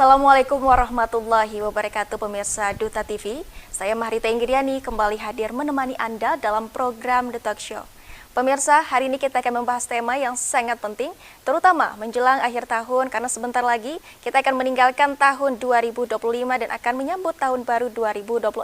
Assalamualaikum warahmatullahi wabarakatuh pemirsa Duta TV. Saya Mahrita Inggriani kembali hadir menemani Anda dalam program The Talk Show. Pemirsa, hari ini kita akan membahas tema yang sangat penting, terutama menjelang akhir tahun karena sebentar lagi kita akan meninggalkan tahun 2025 dan akan menyambut tahun baru 2026.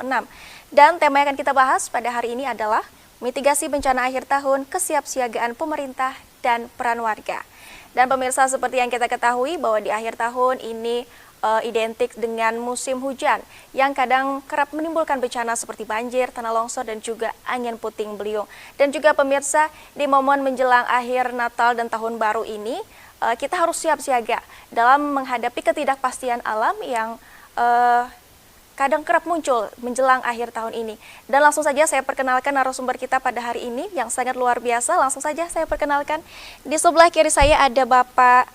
Dan tema yang akan kita bahas pada hari ini adalah mitigasi bencana akhir tahun, kesiapsiagaan pemerintah, dan peran warga. Dan pemirsa, seperti yang kita ketahui bahwa di akhir tahun ini identik dengan musim hujan yang kadang kerap menimbulkan bencana seperti banjir, tanah longsor, dan juga angin puting beliung. Dan juga pemirsa, di momen menjelang akhir Natal dan Tahun Baru ini, kita harus siap siaga dalam menghadapi ketidakpastian alam yang kadang kerap muncul menjelang akhir tahun ini. Dan langsung saja saya perkenalkan narasumber kita pada hari ini yang sangat luar biasa. Langsung saja saya perkenalkan. Di sebelah kiri saya ada Bapak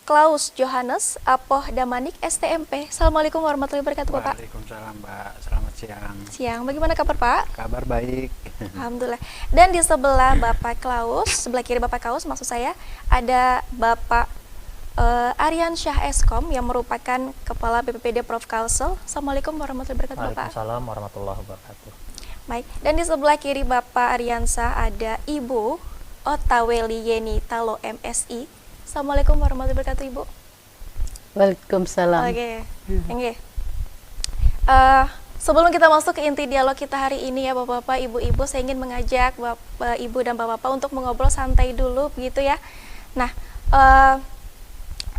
Klaus Johannes Apoh Damanik STMP. Assalamualaikum warahmatullahi wabarakatuh, Bapak. Waalaikumsalam, Mbak. Selamat siang. Siang. Bagaimana kabar, Pak? Kabar baik. Alhamdulillah. Dan di sebelah Bapak Klaus, sebelah kiri Bapak Klaus maksud saya, ada Bapak Aryan Syah Eskom yang merupakan Kepala BPPD Prof Kalsel. Assalamualaikum warahmatullahi wabarakatuh, Bapak. Waalaikumsalam warahmatullahi wabarakatuh. Baik, dan di sebelah kiri Bapak Aryansa ada Ibu Otaweli Yeni Talo MSI. Assalamualaikum warahmatullahi wabarakatuh, Ibu. Waalaikumsalam. Oke, oke. Sebelum kita masuk ke inti dialog kita hari ini ya Bapak-Bapak, Ibu-Ibu, saya ingin mengajak Bapak, Ibu dan Bapak-Bapak untuk mengobrol santai dulu begitu ya. Nah,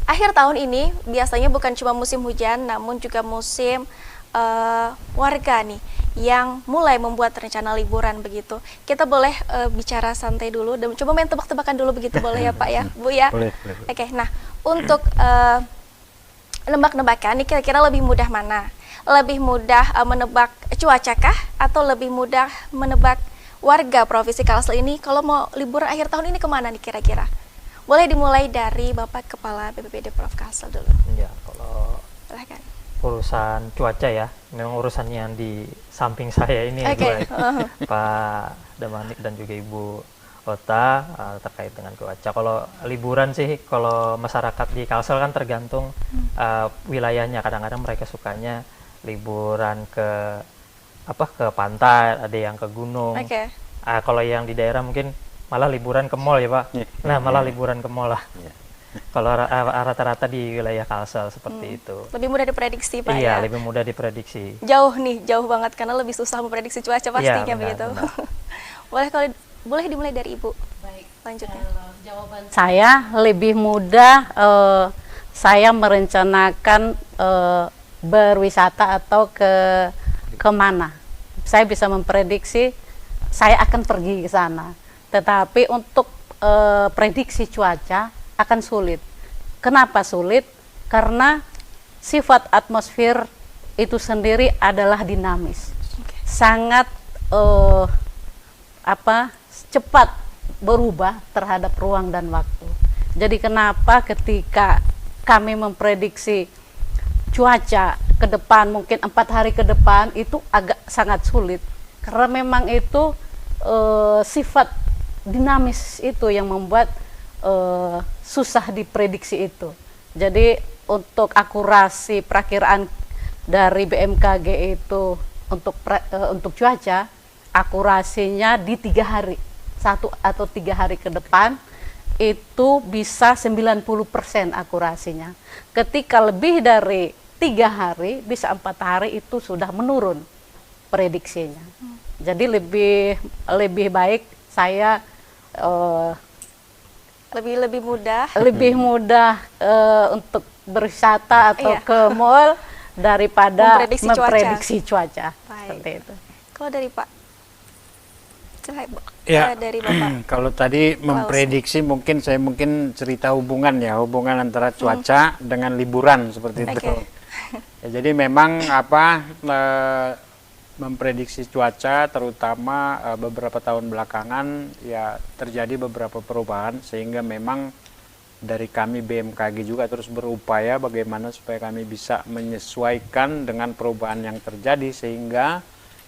akhir tahun ini biasanya bukan cuma musim hujan, namun juga musim warga nih yang mulai membuat rencana liburan begitu. Kita boleh bicara santai dulu dan coba main tebak-tebakan dulu begitu, boleh ya Pak ya, Bu ya? Boleh. Oke, nah untuk nebak-nebakan, ini kira-kira lebih mudah mana? Lebih mudah menebak cuaca kah? Atau lebih mudah menebak warga Provinsi Kalsel ini kalau mau liburan akhir tahun ini kemana nih kira-kira? Boleh dimulai dari Bapak Kepala BPPD Prof Kalsel dulu. Ya, kalau Silahkan. urusan cuaca ya, memang urusan yang di samping saya ini Oke. Pak Damanik dan juga Ibu Ota terkait dengan cuaca. Kalau liburan sih, kalau masyarakat di Kalsel kan tergantung wilayahnya. Kadang-kadang mereka sukanya liburan ke pantai, ada yang ke gunung. Oke. Kalau yang di daerah mungkin malah liburan ke mall ya Pak. Nah, malah liburan ke mall lah. Kalau rata-rata di wilayah Kalsel seperti itu. Lebih mudah diprediksi Pak Iya, ya? lebih mudah diprediksi. Jauh nih, jauh banget karena lebih susah memprediksi cuaca pastinya benar, begitu. benar. Boleh dimulai dari Ibu. Baik. Lanjutnya. Kalau jawaban saya lebih mudah, saya merencanakan berwisata atau kemana. Saya bisa memprediksi saya akan pergi ke sana. Tetapi untuk prediksi cuaca akan sulit. Kenapa sulit? Karena sifat atmosfer itu sendiri adalah dinamis, sangat cepat berubah terhadap ruang dan waktu. Jadi kenapa ketika kami memprediksi cuaca ke depan, mungkin 4 hari ke depan, itu agak sangat sulit karena memang itu sifat dinamis itu yang membuat susah diprediksi itu. Jadi untuk akurasi perakiraan dari BMKG itu untuk cuaca, akurasinya di 3 hari, 1 atau 3 hari ke depan itu bisa 90% akurasinya. Ketika lebih dari 3 hari, bisa 4 hari itu sudah menurun prediksinya. Jadi lebih baik saya Lebih mudah untuk berwisata atau Iya. ke mall daripada Memprediksi cuaca. Baik. Seperti itu. Kalau dari Pak, Ya, dari Bapak. kalau tadi memprediksi mungkin cerita hubungan antara cuaca dengan liburan seperti itu. Oke. Ya, jadi memang memprediksi cuaca terutama beberapa tahun belakangan ya terjadi beberapa perubahan sehingga memang dari kami BMKG juga terus berupaya bagaimana supaya kami bisa menyesuaikan dengan perubahan yang terjadi sehingga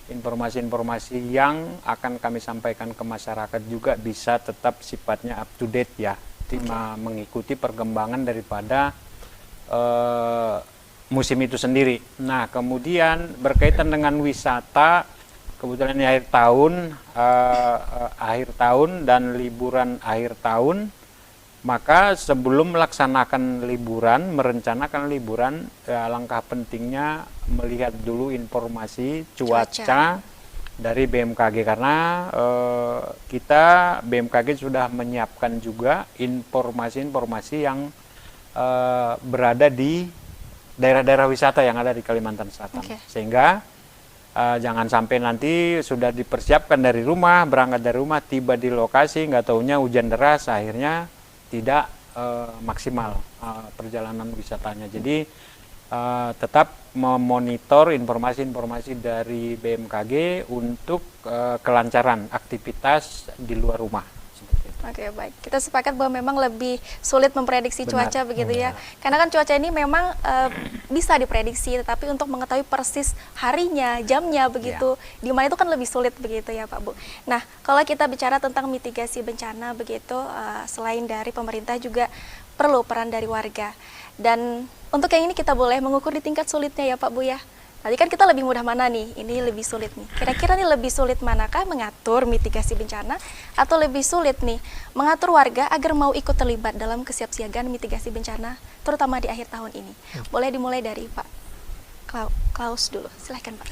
informasi-informasi yang akan kami sampaikan ke masyarakat juga bisa tetap sifatnya up to date ya, mengikuti perkembangan daripada musim itu sendiri. Nah, kemudian berkaitan dengan wisata, kebetulan ini akhir tahun dan liburan akhir tahun, maka sebelum melaksanakan liburan, merencanakan liburan, alangkah pentingnya melihat dulu informasi cuaca dari BMKG, karena kita BMKG sudah menyiapkan juga informasi-informasi yang berada di daerah-daerah wisata yang ada di Kalimantan Selatan. Sehingga jangan sampai nanti sudah dipersiapkan dari rumah, berangkat dari rumah, tiba di lokasi nggak taunya hujan deras, akhirnya tidak maksimal perjalanan wisatanya. Jadi tetap memonitor informasi-informasi dari BMKG untuk kelancaran aktivitas di luar rumah. Oke, baik. Kita sepakat bahwa memang lebih sulit memprediksi cuaca begitu ya. Karena kan cuaca ini memang bisa diprediksi, tetapi untuk mengetahui persis harinya, jamnya begitu, di mana itu kan lebih sulit begitu ya Pak Bu. Nah, kalau kita bicara tentang mitigasi bencana begitu, selain dari pemerintah juga perlu peran dari warga. Dan untuk yang ini kita boleh mengukur di tingkat sulitnya ya Pak Bu ya. Tadi kan kita lebih mudah mana nih? Ini lebih sulit nih. Kira-kira nih lebih sulit manakah mengatur mitigasi bencana atau lebih sulit nih mengatur warga agar mau ikut terlibat dalam kesiapsiagaan mitigasi bencana terutama di akhir tahun ini? Boleh dimulai dari Pak Klaus dulu. Silahkan Pak.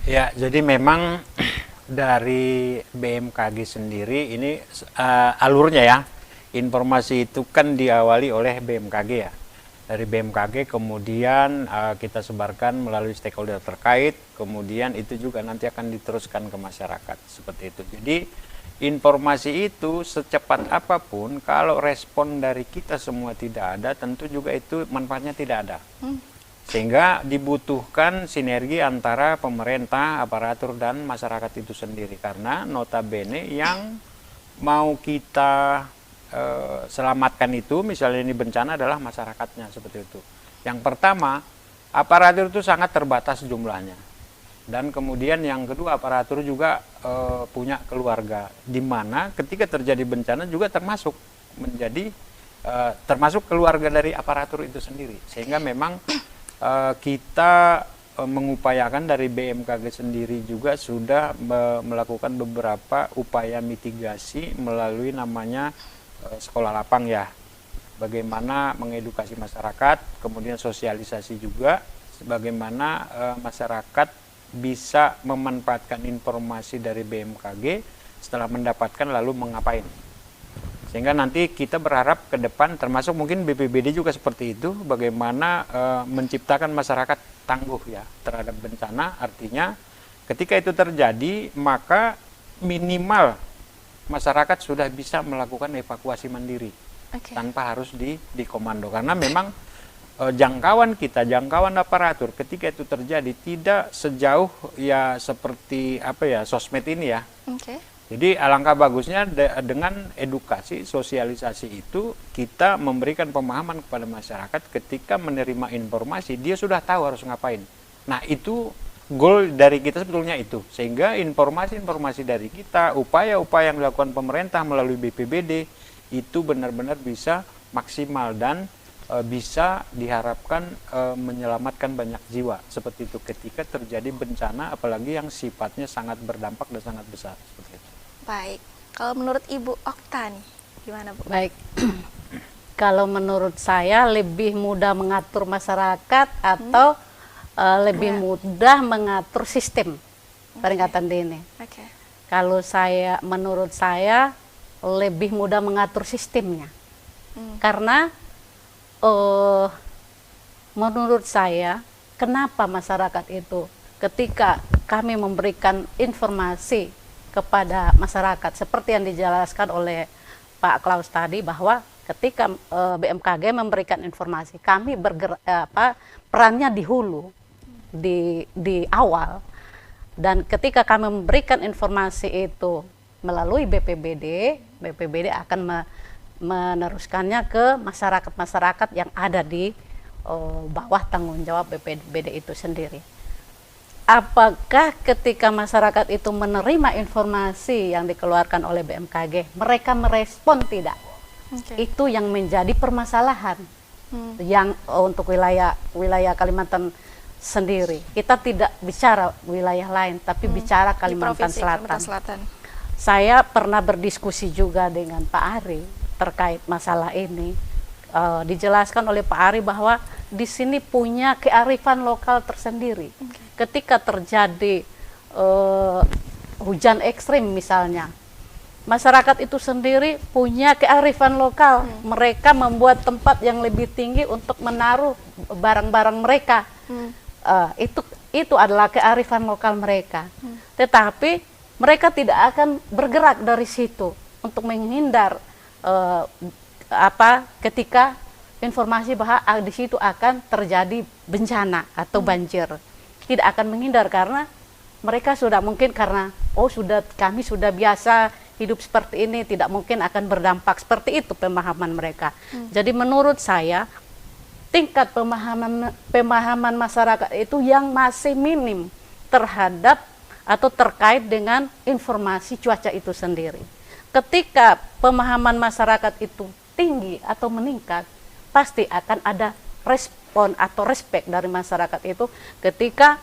Ya, jadi memang dari BMKG sendiri ini alurnya ya. Informasi itu kan diawali oleh BMKG ya. Dari BMKG kemudian kita sebarkan melalui stakeholder terkait, kemudian itu juga nanti akan diteruskan ke masyarakat seperti itu. Jadi informasi itu secepat apapun kalau respon dari kita semua tidak ada, tentu juga itu manfaatnya tidak ada. Sehingga dibutuhkan sinergi antara pemerintah, aparatur dan masyarakat itu sendiri, karena notabene yang mau kita selamatkan itu, misalnya ini bencana, adalah masyarakatnya seperti itu. Yang pertama, aparatur itu sangat terbatas jumlahnya, dan kemudian yang kedua, aparatur juga punya keluarga, di mana ketika terjadi bencana juga termasuk keluarga dari aparatur itu sendiri. Sehingga memang kita mengupayakan dari BMKG sendiri juga sudah melakukan beberapa upaya mitigasi melalui namanya sekolah lapang ya, bagaimana mengedukasi masyarakat, kemudian sosialisasi juga, bagaimana masyarakat bisa memanfaatkan informasi dari BMKG setelah mendapatkan lalu mengapain. Sehingga nanti kita berharap ke depan, termasuk mungkin BPBD juga seperti itu, bagaimana menciptakan masyarakat tangguh ya terhadap bencana. Artinya ketika itu terjadi, maka minimal masyarakat sudah bisa melakukan evakuasi mandiri tanpa harus dikomando, karena memang jangkauan aparatur ketika itu terjadi tidak sejauh ya seperti sosmed ini ya. Jadi alangkah bagusnya dengan edukasi, sosialisasi itu kita memberikan pemahaman kepada masyarakat ketika menerima informasi dia sudah tahu harus ngapain. Nah, itu goal dari kita sebetulnya itu, sehingga informasi-informasi dari kita, upaya-upaya yang dilakukan pemerintah melalui BPBD itu benar-benar bisa maksimal dan bisa diharapkan menyelamatkan banyak jiwa seperti itu ketika terjadi bencana, apalagi yang sifatnya sangat berdampak dan sangat besar seperti itu. Baik, kalau menurut Ibu Okta nih, gimana Bu? Baik, kalau menurut saya lebih mudah mengatur masyarakat atau lebih mudah mengatur sistem peringatan dini. Kalau menurut saya lebih mudah mengatur sistemnya, karena menurut saya kenapa masyarakat itu ketika kami memberikan informasi kepada masyarakat seperti yang dijelaskan oleh Pak Klaus tadi, bahwa ketika BMKG memberikan informasi, kami perannya di hulu, di awal, dan ketika kami memberikan informasi itu melalui BPBD akan meneruskannya ke masyarakat yang ada di bawah tanggung jawab BPBD itu sendiri. Apakah ketika masyarakat itu menerima informasi yang dikeluarkan oleh BMKG, mereka merespon tidak? Itu yang menjadi permasalahan. yang untuk wilayah Kalimantan sendiri. Kita tidak bicara wilayah lain, tapi bicara Di Kalimantan Provinsi Selatan. Kalimantan Selatan. Saya pernah berdiskusi juga dengan Pak Ari terkait masalah ini. Dijelaskan oleh Pak Ari bahwa di sini punya kearifan lokal tersendiri. Ketika terjadi hujan ekstrim misalnya, masyarakat itu sendiri punya kearifan lokal. Mereka membuat tempat yang lebih tinggi untuk menaruh barang-barang mereka. Itu adalah kearifan lokal mereka. Tetapi mereka tidak akan bergerak dari situ untuk menghindar ketika informasi bahwa di situ akan terjadi bencana atau banjir. Tidak akan menghindar karena mereka sudah mungkin karena kami sudah biasa hidup seperti ini, tidak mungkin akan berdampak seperti itu pemahaman mereka. Jadi menurut saya tingkat pemahaman masyarakat itu yang masih minim terhadap atau terkait dengan informasi cuaca itu sendiri. Ketika pemahaman masyarakat itu tinggi atau meningkat, pasti akan ada respon atau respek dari masyarakat itu ketika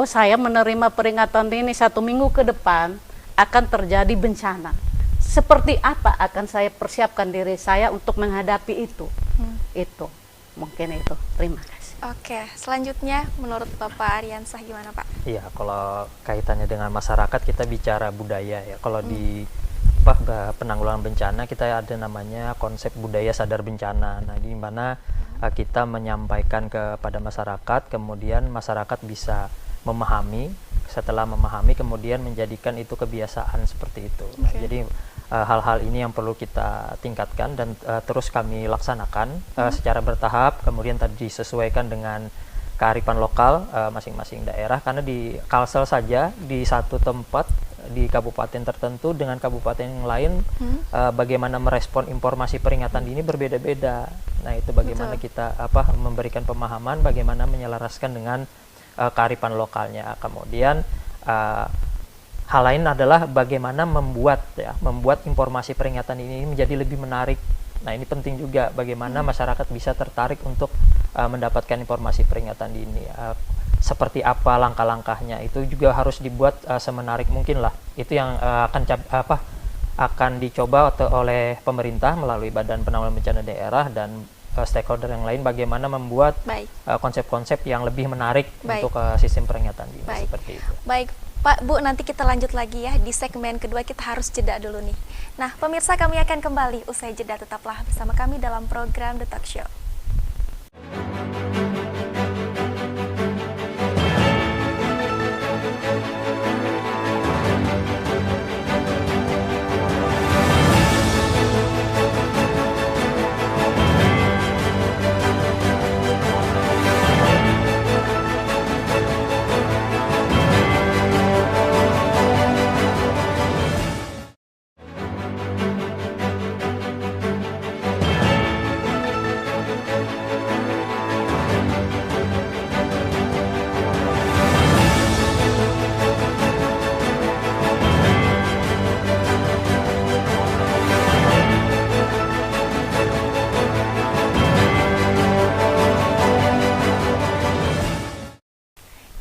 saya menerima peringatan ini 1 minggu ke depan akan terjadi bencana. Seperti apa akan saya persiapkan diri saya untuk menghadapi itu? Itu mungkin itu. Terima kasih. Oke, selanjutnya menurut Bapak Aryansah gimana Pak? Iya, kalau kaitannya dengan masyarakat kita bicara budaya ya. Kalau di penanggulangan bencana kita ada namanya konsep budaya sadar bencana. Nah, di mana kita menyampaikan kepada masyarakat, kemudian masyarakat bisa memahami, setelah memahami kemudian menjadikan itu kebiasaan seperti itu. Nah, jadi hal-hal ini yang perlu kita tingkatkan dan terus kami laksanakan secara bertahap, kemudian tadi disesuaikan dengan kearifan lokal masing-masing daerah, karena di Kalsel saja di satu tempat di kabupaten tertentu dengan kabupaten yang lain bagaimana merespon informasi peringatan dini berbeda-beda. Nah, itu bagaimana kita memberikan pemahaman, bagaimana menyelaraskan dengan kearifan lokalnya. Kemudian hal lain adalah bagaimana membuat informasi peringatan ini menjadi lebih menarik. Nah, ini penting juga bagaimana masyarakat bisa tertarik untuk mendapatkan informasi peringatan dini. Seperti apa langkah-langkahnya itu juga harus dibuat semenarik mungkin lah. Itu yang akan dicoba oleh pemerintah melalui Badan Penanggulangan Bencana Daerah dan stakeholder yang lain, bagaimana membuat konsep-konsep yang lebih menarik untuk sistem peringatan dini seperti itu. Baik Pak, Bu, nanti kita lanjut lagi ya di segmen kedua, kita harus jeda dulu nih. Nah, pemirsa, kami akan kembali usai jeda, tetaplah bersama kami dalam program The Talk Show.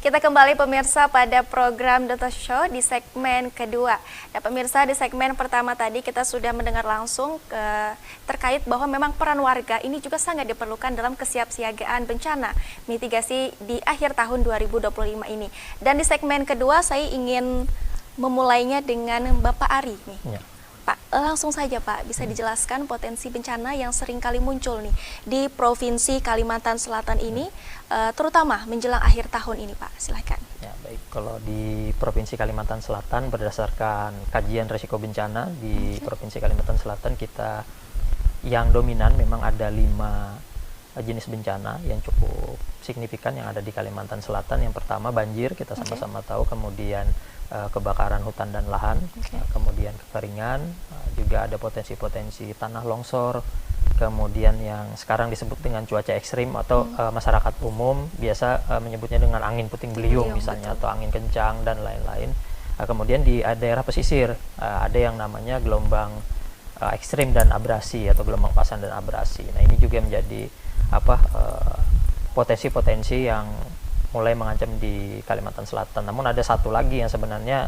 Kita kembali pemirsa pada program The Talk Show di segmen kedua. Nah, pemirsa, di segmen pertama tadi kita sudah mendengar langsung terkait bahwa memang peran warga ini juga sangat diperlukan dalam kesiapsiagaan bencana mitigasi di akhir tahun 2025 ini. Dan di segmen kedua saya ingin memulainya dengan Bapak Ari nih. Pak, langsung saja Pak, bisa dijelaskan potensi bencana yang sering kali muncul nih di Provinsi Kalimantan Selatan ini, terutama menjelang akhir tahun ini Pak, silakan. Ya, baik. Kalau di Provinsi Kalimantan Selatan berdasarkan kajian risiko bencana di Provinsi Kalimantan Selatan kita yang dominan memang ada 5 jenis bencana yang cukup signifikan yang ada di Kalimantan Selatan. Yang pertama banjir, kita sama-sama tahu, kemudian kebakaran hutan dan lahan, kemudian kekeringan, juga ada potensi-potensi tanah longsor, kemudian yang sekarang disebut dengan cuaca ekstrim atau masyarakat umum biasa menyebutnya dengan angin puting beliung misalnya, atau angin kencang dan lain-lain. Kemudian di daerah pesisir ada yang namanya gelombang ekstrim dan abrasi atau gelombang pasang dan abrasi. Nah, ini juga menjadi potensi-potensi yang mulai mengancam di Kalimantan Selatan. Namun ada satu lagi yang sebenarnya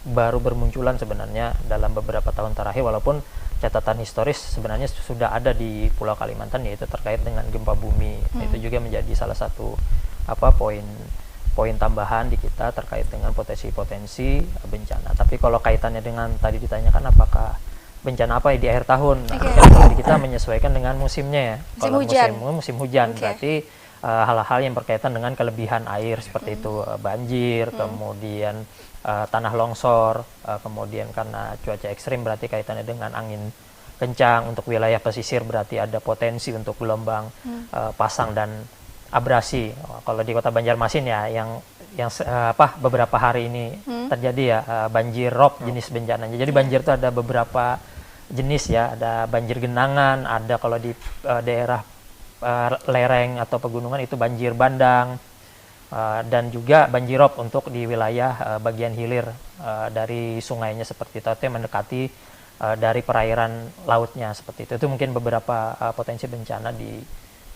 baru bermunculan sebenarnya dalam beberapa tahun terakhir, walaupun catatan historis sebenarnya sudah ada di Pulau Kalimantan, yaitu terkait dengan gempa bumi. Itu juga menjadi salah satu poin tambahan di kita terkait dengan potensi-potensi bencana. Tapi kalau kaitannya dengan tadi ditanyakan apakah bencana apa di akhir tahun, kalau kita menyesuaikan dengan musimnya ya. Kalau musim hujan berarti hal-hal yang berkaitan dengan kelebihan air seperti itu, banjir, kemudian tanah longsor, kemudian karena cuaca ekstrim berarti kaitannya dengan angin kencang. Untuk wilayah pesisir berarti ada potensi untuk gelombang pasang dan abrasi. Kalau di Kota Banjarmasin ya yang beberapa hari ini terjadi ya banjir rob jenis bencananya. Jadi banjir itu ada beberapa jenis ya, ada banjir genangan, ada kalau di daerah lereng atau pegunungan itu banjir bandang, dan juga banjir rob untuk di wilayah bagian hilir dari sungainya seperti itu, atau yang mendekati dari perairan lautnya seperti itu. Itu mungkin beberapa potensi bencana di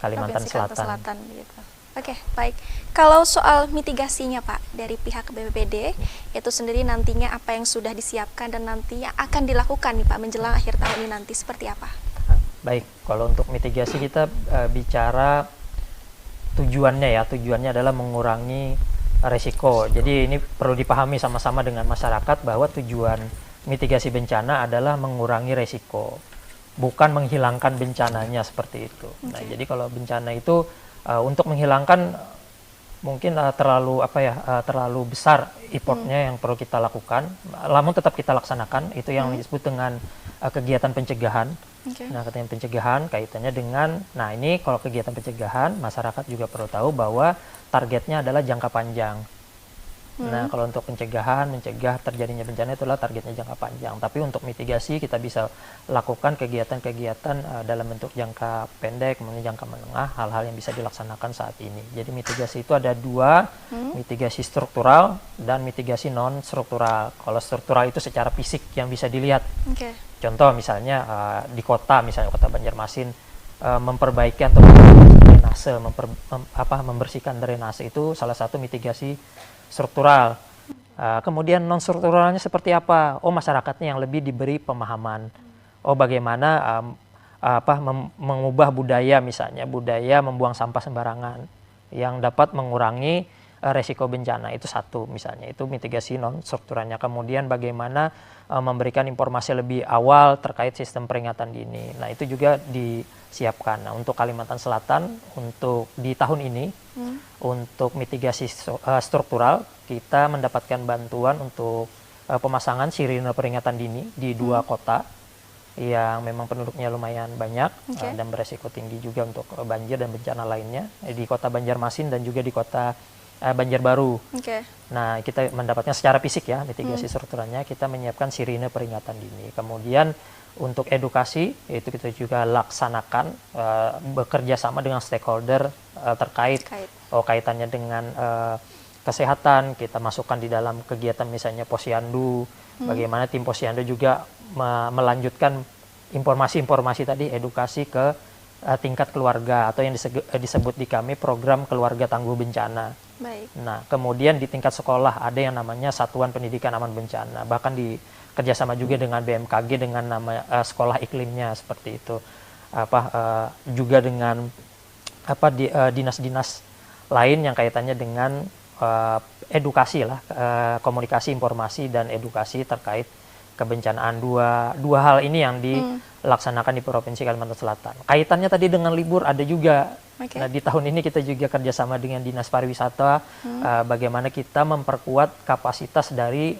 Kalimantan Selatan. Gitu. Oke, baik. Kalau soal mitigasinya Pak, dari pihak BPBD, itu sendiri nantinya apa yang sudah disiapkan dan nanti yang akan dilakukan nih Pak menjelang akhir tahun ini nanti seperti apa? Baik, kalau untuk mitigasi kita bicara tujuannya adalah mengurangi resiko. Jadi ini perlu dipahami sama-sama dengan masyarakat bahwa tujuan mitigasi bencana adalah mengurangi resiko, bukan menghilangkan bencananya seperti itu. Nah, jadi kalau bencana itu untuk menghilangkan mungkin terlalu besar effortnya yang perlu kita lakukan, namun tetap kita laksanakan. Itu yang disebut dengan kegiatan pencegahan. Nah, kegiatan pencegahan kaitannya dengan, nah ini kalau kegiatan pencegahan, masyarakat juga perlu tahu bahwa targetnya adalah jangka panjang. Nah, kalau untuk mencegah terjadinya bencana itulah targetnya jangka panjang. Tapi untuk mitigasi kita bisa lakukan kegiatan-kegiatan dalam bentuk jangka pendek, kemudian jangka menengah, hal-hal yang bisa dilaksanakan saat ini. Jadi mitigasi itu ada dua, mitigasi struktural dan mitigasi non struktural. Kalau struktural itu secara fisik yang bisa dilihat. Contoh misalnya di kota, misalnya Kota Banjarmasin, memperbaiki atau membersihkan drainase itu salah satu mitigasi struktural. Kemudian non strukturalnya seperti apa? Oh, masyarakatnya yang lebih diberi pemahaman. Oh, bagaimana mengubah budaya, misalnya budaya membuang sampah sembarangan yang dapat mengurangi resiko bencana. Itu satu misalnya, itu mitigasi non strukturalnya. Kemudian bagaimana memberikan informasi lebih awal terkait sistem peringatan dini. Nah, itu juga disiapkan. Nah, untuk Kalimantan Selatan, untuk di tahun ini, untuk mitigasi struktural, kita mendapatkan bantuan untuk pemasangan sirine peringatan dini di dua kota yang memang penduduknya lumayan banyak dan beresiko tinggi juga untuk banjir dan bencana lainnya, di Kota Banjarmasin dan juga di Kota Banjarbaru. Nah, kita mendapatkan secara fisik ya mitigasi strukturalnya, kita menyiapkan sirine peringatan dini. Kemudian untuk edukasi itu kita juga laksanakan bekerja sama dengan stakeholder terkait. Kaitannya dengan kesehatan, kita masukkan di dalam kegiatan misalnya Posyandu, bagaimana tim Posyandu juga melanjutkan informasi-informasi tadi, edukasi ke tingkat keluarga atau yang disebut di kami program keluarga tangguh bencana. Nah, kemudian di tingkat sekolah ada yang namanya Satuan Pendidikan Aman Bencana, bahkan di kerjasama juga dengan BMKG dengan nama sekolah iklimnya seperti itu. Juga dengan dinas-dinas lain yang kaitannya dengan edukasi lah, komunikasi, informasi dan edukasi terkait kebencanaan. Dua hal ini yang dilaksanakan di Provinsi Kalimantan Selatan. Kaitannya tadi dengan libur ada juga. Nah, di tahun ini kita juga kerjasama dengan Dinas Pariwisata, bagaimana kita memperkuat kapasitas dari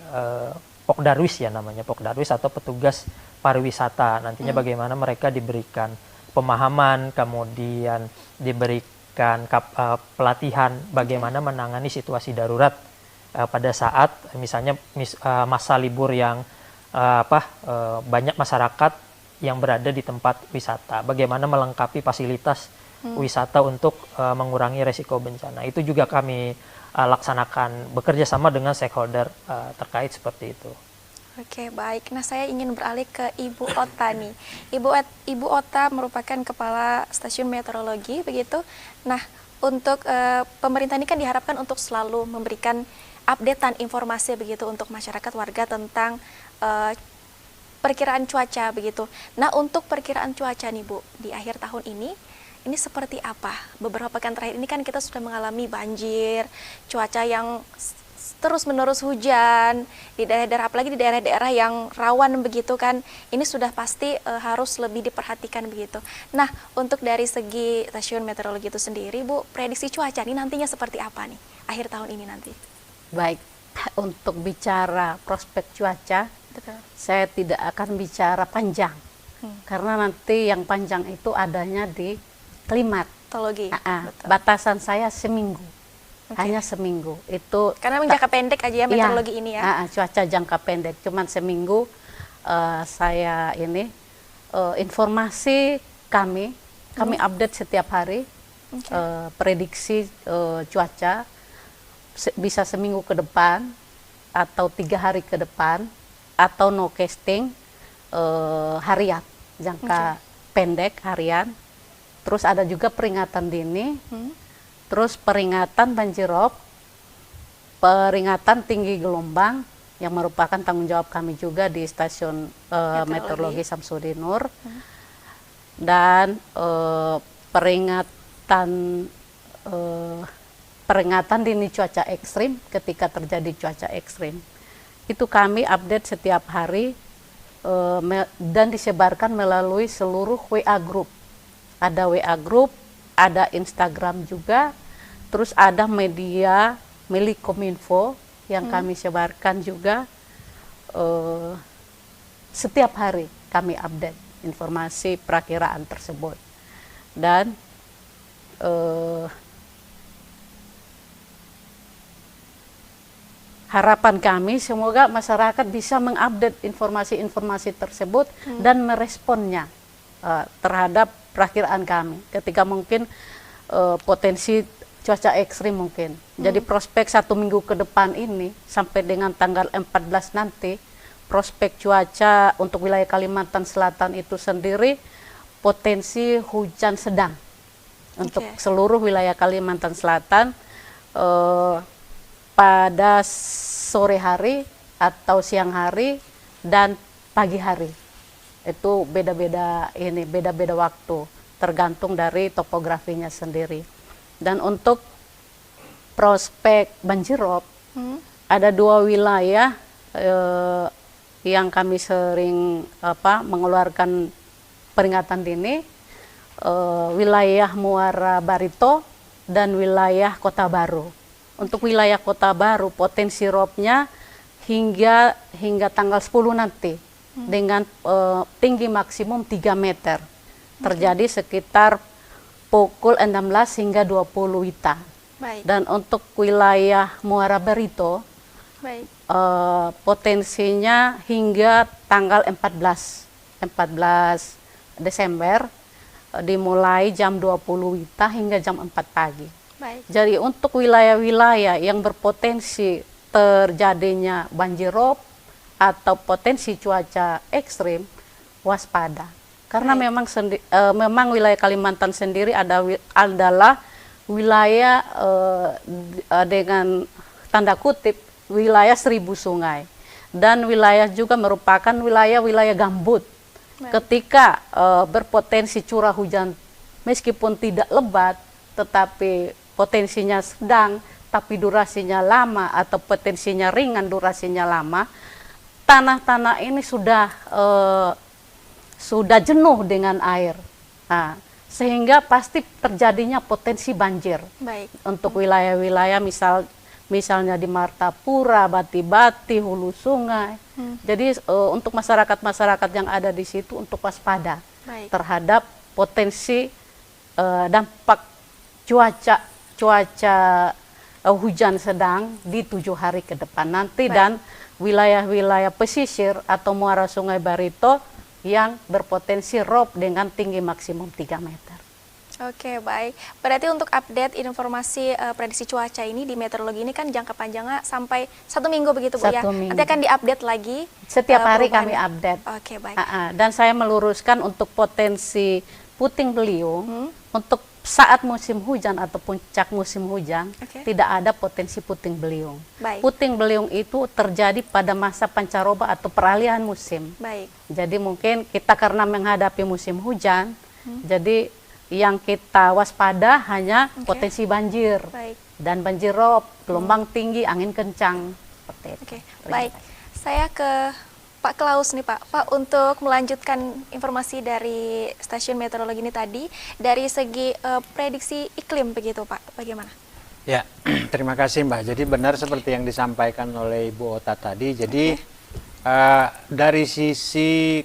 Pokdarwis ya namanya, Pokdarwis atau petugas pariwisata. Nantinya bagaimana mereka diberikan pemahaman, kemudian diberikan pelatihan bagaimana menangani situasi darurat pada saat misalnya masa libur yang banyak masyarakat yang berada di tempat wisata, bagaimana melengkapi fasilitas wisata untuk mengurangi resiko bencana. Itu juga kami laksanakan bekerja sama dengan stakeholder terkait seperti itu. Oke, baik. Nah, saya ingin beralih ke Ibu Ota nih. Ibu Ota merupakan kepala stasiun meteorologi, begitu. Nah, untuk pemerintah ini kan diharapkan untuk selalu memberikan updatean informasi begitu untuk masyarakat warga tentang perkiraan cuaca begitu. Nah, untuk perkiraan cuaca nih Bu, di akhir tahun ini seperti apa? Beberapa pekan terakhir ini kan kita sudah mengalami banjir, cuaca yang terus-menerus hujan di daerah-daerah, apalagi di daerah-daerah yang rawan begitu kan, ini sudah pasti harus lebih diperhatikan begitu. Nah, untuk dari segi stasiun meteorologi itu sendiri, Bu, prediksi cuaca ini nantinya seperti apa nih akhir tahun ini nanti? Baik, untuk bicara prospek cuaca, Betul. saya tidak akan bicara panjang, karena nanti yang panjang itu adanya di Meteorologi. Betul. Batasan saya seminggu. Oke. Hanya seminggu itu, Karena memang jangka pendek aja ya meteorologi ini ya. cuaca jangka pendek, cuman seminggu. Saya ini informasi kami update setiap hari. Oke. Prediksi cuaca bisa seminggu ke depan atau 3 hari ke depan, atau no casting harian, jangka pendek harian. Terus ada juga peringatan dini. Terus peringatan banjirop, peringatan tinggi gelombang yang merupakan tanggung jawab kami juga di stasiun meteorologi Samsudin Nur, dan peringatan dini cuaca ekstrim ketika terjadi cuaca ekstrim. Itu kami update setiap hari dan disebarkan melalui seluruh WA group. Ada WA group, ada Instagram juga. Terus ada media milik Kominfo yang kami sebarkan juga. Setiap hari kami update informasi perakiraan tersebut. Dan harapan kami semoga masyarakat bisa mengupdate informasi-informasi tersebut dan meresponnya terhadap perakiraan kami. Ketika mungkin potensi cuaca ekstrim mungkin. Jadi prospek 1 minggu ke depan ini sampai dengan tanggal 14 nanti, prospek cuaca untuk wilayah Kalimantan Selatan itu sendiri potensi hujan sedang untuk seluruh wilayah Kalimantan Selatan pada sore hari atau siang hari dan pagi hari. Itu beda-beda waktu, tergantung dari topografinya sendiri. Dan untuk prospek banjirop, ada 2 wilayah yang kami sering mengeluarkan peringatan dini, wilayah Muara Barito dan wilayah Kota Baru. Untuk wilayah Kota Baru potensi ropnya hingga tanggal 10 nanti dengan tinggi maksimum 3 meter. Terjadi sekitar pukul 16 hingga 20 WITA. Baik. Dan untuk wilayah Muara Barito, potensinya hingga tanggal 14 Desember, dimulai jam 20 WITA hingga jam 4 pagi. Baik. Jadi untuk wilayah-wilayah yang berpotensi terjadinya banjirop atau potensi cuaca ekstrim, waspada. Karena memang wilayah Kalimantan sendiri adalah wilayah dengan tanda kutip wilayah 1000 sungai, dan wilayah juga merupakan wilayah gambut. Ketika berpotensi curah hujan meskipun tidak lebat tetapi potensinya sedang tapi durasinya lama, atau potensinya ringan durasinya lama, tanah-tanah ini sudah jenuh dengan air, sehingga pasti terjadinya potensi banjir. Baik. Untuk wilayah-wilayah misalnya di Martapura, Bati-Bati, hulu sungai. Jadi untuk masyarakat yang ada di situ untuk waspada terhadap potensi dampak cuaca hujan sedang di 7 hari ke depan nanti. Dan wilayah-wilayah pesisir atau muara Sungai Barito yang berpotensi rob dengan tinggi maksimum 3 meter. Oke, baik. Berarti untuk update informasi prediksi cuaca ini di meteorologi ini kan jangka panjangnya sampai 1 minggu begitu Bu ya? Satu minggu. Nanti akan diupdate lagi. Setiap hari kami perubahannya. update. Oke, baik. Dan saya meluruskan untuk potensi puting beliung, untuk saat musim hujan atau puncak musim hujan, Oke. tidak ada potensi puting beliung. Baik. Puting beliung itu terjadi pada masa pancaroba atau peralihan musim. Baik. Jadi mungkin kita karena menghadapi musim hujan, jadi yang kita waspada hanya Oke. potensi banjir Baik. dan banjir rob, gelombang tinggi, angin kencang. Seperti itu. Oke, baik. Saya ke Pak Klaus nih Pak. Pak, untuk melanjutkan informasi dari stasiun meteorologi ini tadi, dari segi prediksi iklim begitu Pak, bagaimana? Ya, terima kasih Mbak. Jadi benar seperti yang disampaikan oleh Ibu Ota tadi. Jadi dari sisi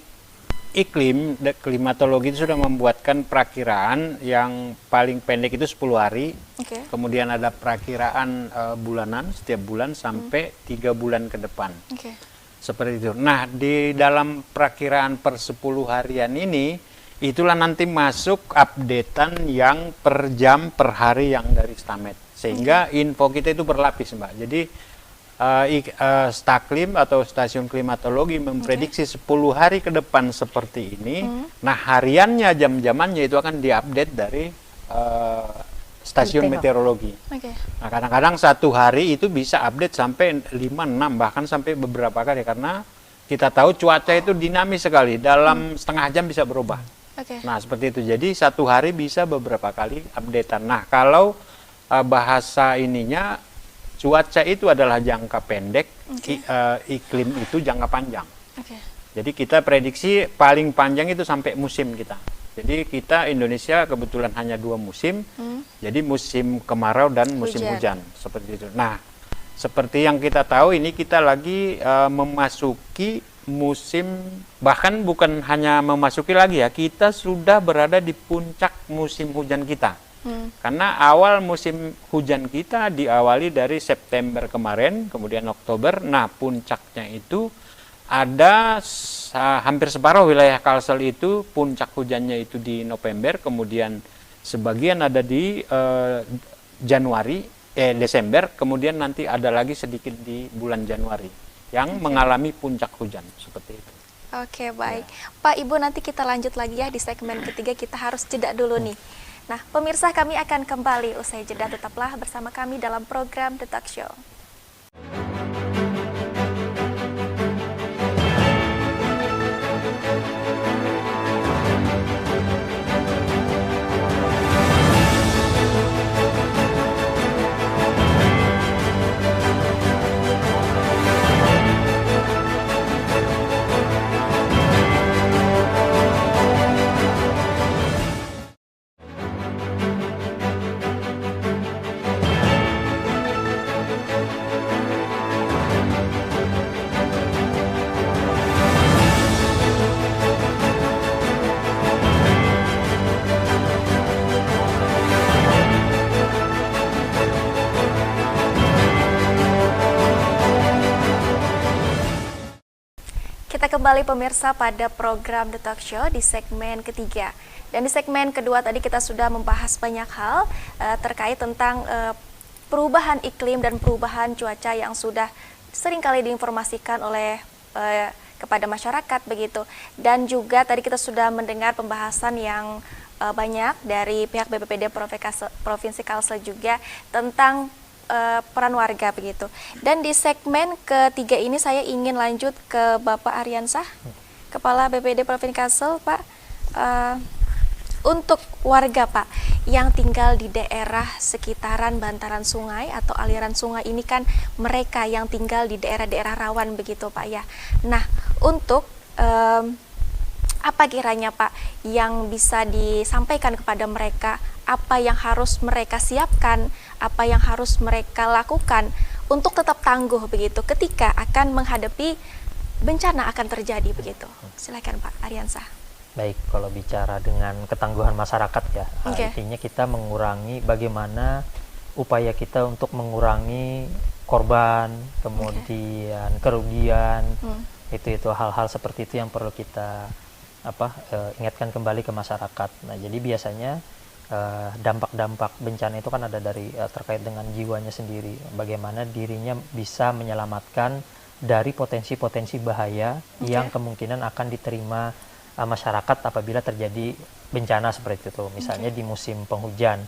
iklim, klimatologi itu sudah membuatkan perakiraan yang paling pendek itu 10 hari. Oke. Kemudian ada perakiraan bulanan setiap bulan sampai 3 bulan ke depan. Oke. Seperti itu. Nah, di dalam perakiraan per 10 harian ini, itulah nanti masuk updatean yang per jam, per hari yang dari Stamet. Sehingga info kita itu berlapis, Mbak. Jadi, Staklim atau stasiun klimatologi memprediksi 10 hari ke depan seperti ini. Nah, hariannya, jam-jamannya itu akan diupdate dari stasiun meteorologi. Oke. Nah, kadang-kadang satu hari itu bisa update sampai 5, 6, bahkan sampai beberapa kali. Karena kita tahu cuaca itu dinamis sekali, dalam setengah jam bisa berubah. Oke. Nah, seperti itu. Jadi satu hari bisa beberapa kali updatean. Nah, kalau bahasa ininya, cuaca itu adalah jangka pendek, iklim itu jangka panjang. Oke. Jadi kita prediksi paling panjang itu sampai musim kita. Jadi kita Indonesia kebetulan hanya 2 musim, jadi musim kemarau dan musim hujan. Seperti itu. Nah, seperti yang kita tahu ini kita lagi memasuki musim, bahkan bukan hanya memasuki lagi ya, kita sudah berada di puncak musim hujan kita. Karena awal musim hujan kita diawali dari September kemarin, kemudian Oktober. Nah, puncaknya itu ada hampir separuh wilayah Kalsel itu puncak hujannya itu di November, kemudian sebagian ada di Desember, kemudian nanti ada lagi sedikit di bulan Januari yang mengalami puncak hujan seperti itu. Oke, baik. Pak, Ibu, nanti kita lanjut lagi ya di segmen ketiga, kita harus jeda dulu nih. Nah, pemirsa, kami akan kembali usai jeda, tetaplah bersama kami dalam program The Talk Show. Kita kembali pemirsa pada program The Talk Show di segmen ketiga. Dan di segmen kedua tadi kita sudah membahas banyak hal terkait tentang perubahan iklim dan perubahan cuaca yang sudah seringkali diinformasikan oleh kepada masyarakat begitu. Dan juga tadi kita sudah mendengar pembahasan yang banyak dari pihak BPPD Provinsi Kalsel juga tentang peran warga begitu. Dan di segmen ketiga ini saya ingin lanjut ke Bapak Aryansah, Kepala BPD Provinsi Kalsel, Pak. Untuk warga Pak yang tinggal di daerah sekitaran bantaran sungai atau aliran sungai ini kan mereka yang tinggal di daerah-daerah rawan begitu Pak ya. Nah, untuk apa kiranya Pak yang bisa disampaikan kepada mereka, apa yang harus mereka siapkan, apa yang harus mereka lakukan untuk tetap tangguh begitu ketika akan menghadapi bencana akan terjadi begitu. Silakan Pak Aryansah. Baik, kalau bicara dengan ketangguhan masyarakat ya, artinya kita mengurangi bagaimana upaya kita untuk mengurangi korban, kemudian kerugian, itu hal-hal seperti itu yang perlu kita ingatkan kembali ke masyarakat. Nah, jadi biasanya dampak-dampak bencana itu kan ada dari terkait dengan jiwanya sendiri, bagaimana dirinya bisa menyelamatkan dari potensi-potensi bahaya yang kemungkinan akan diterima masyarakat apabila terjadi bencana seperti itu. Misalnya di musim penghujan,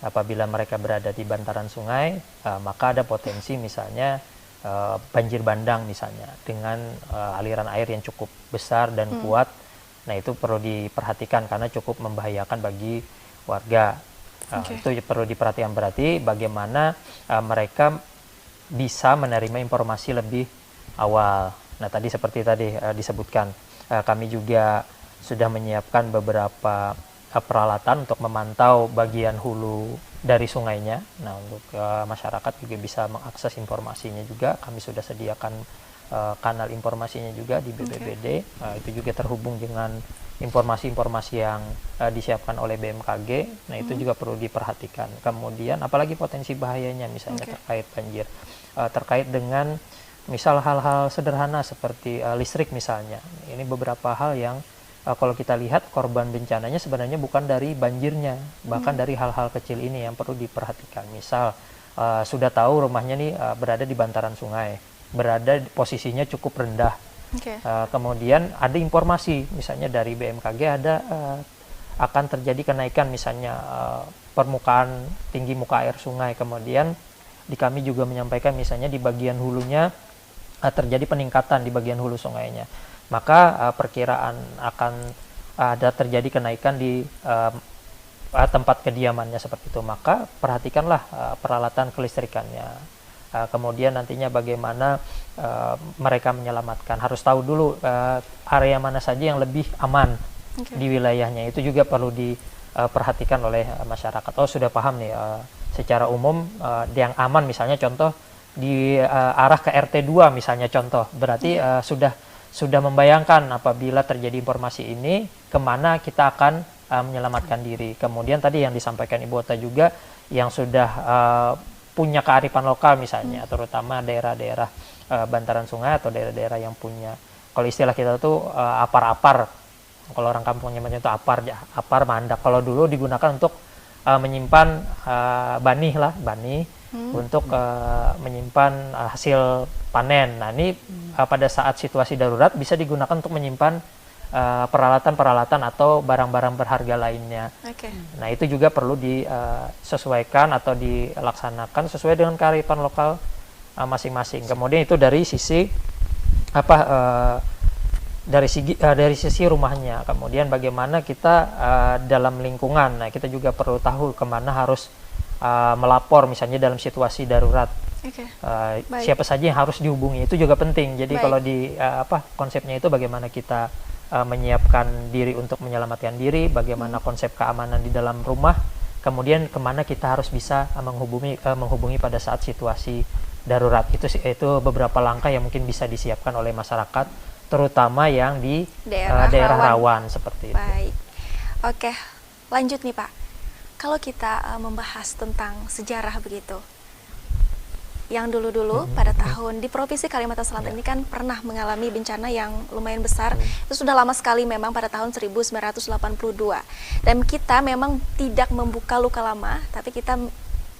apabila mereka berada di bantaran sungai, maka ada potensi misalnya banjir bandang misalnya dengan aliran air yang cukup besar dan kuat. Nah, itu perlu diperhatikan karena cukup membahayakan bagi warga. Itu perlu diperhatikan, berarti bagaimana mereka bisa menerima informasi lebih awal. Nah, tadi seperti tadi disebutkan, kami juga sudah menyiapkan beberapa peralatan untuk memantau bagian hulu dari sungainya. Nah, untuk masyarakat juga bisa mengakses informasinya juga, kami sudah sediakan kanal informasinya juga di BPBD. Itu juga terhubung dengan informasi-informasi yang disiapkan oleh BMKG. Nah, itu juga perlu diperhatikan. Kemudian apalagi potensi bahayanya misalnya terkait banjir, terkait dengan misal hal-hal sederhana seperti listrik misalnya. Ini beberapa hal yang kalau kita lihat korban bencananya sebenarnya bukan dari banjirnya, bahkan dari hal-hal kecil ini yang perlu diperhatikan. Misal sudah tahu rumahnya nih berada di bantaran sungai, berada posisinya cukup rendah. Kemudian ada informasi misalnya dari BMKG ada akan terjadi kenaikan misalnya permukaan tinggi muka air sungai. Kemudian di kami juga menyampaikan misalnya di bagian hulunya terjadi peningkatan di bagian hulu sungainya, maka perkiraan akan ada terjadi kenaikan di tempat kediamannya seperti itu. Maka perhatikanlah peralatan kelistrikannya. Kemudian nantinya bagaimana mereka menyelamatkan, harus tahu dulu area mana saja yang lebih aman di wilayahnya. Itu juga perlu diperhatikan oleh masyarakat. Oh, sudah paham nih secara umum yang aman misalnya contoh di arah ke RT 2 misalnya contoh, berarti sudah membayangkan apabila terjadi informasi ini kemana kita akan menyelamatkan diri. Kemudian tadi yang disampaikan Ibu Ota juga yang sudah punya kearifan lokal misalnya, terutama daerah-daerah bantaran sungai atau daerah-daerah yang punya, kalau istilah kita tuh apar-apar, kalau orang kampungnya macam itu apar mandak. Kalau dulu digunakan untuk menyimpan bani untuk menyimpan hasil panen. Nah, ini pada saat situasi darurat bisa digunakan untuk menyimpan peralatan-peralatan atau barang-barang berharga lainnya. Nah, itu juga perlu disesuaikan atau dilaksanakan sesuai dengan kearifan lokal masing-masing. Kemudian itu dari sisi dari sisi rumahnya. Kemudian bagaimana kita dalam lingkungan. Nah, kita juga perlu tahu kemana harus melapor misalnya dalam situasi darurat. Siapa saja yang harus dihubungi, itu juga penting. Jadi kalau di konsepnya itu bagaimana kita menyiapkan diri untuk menyelamatkan diri, bagaimana konsep keamanan di dalam rumah, kemudian kemana kita harus bisa menghubungi pada saat situasi darurat. Itu beberapa langkah yang mungkin bisa disiapkan oleh masyarakat, terutama yang di daerah rawan seperti itu. Baik, oke, lanjut nih Pak. Kalau kita membahas tentang sejarah begitu, yang dulu-dulu pada tahun di Provinsi Kalimantan Selatan ini kan pernah mengalami bencana yang lumayan besar. Itu sudah lama sekali memang pada tahun 1982. Dan kita memang tidak membuka luka lama, tapi kita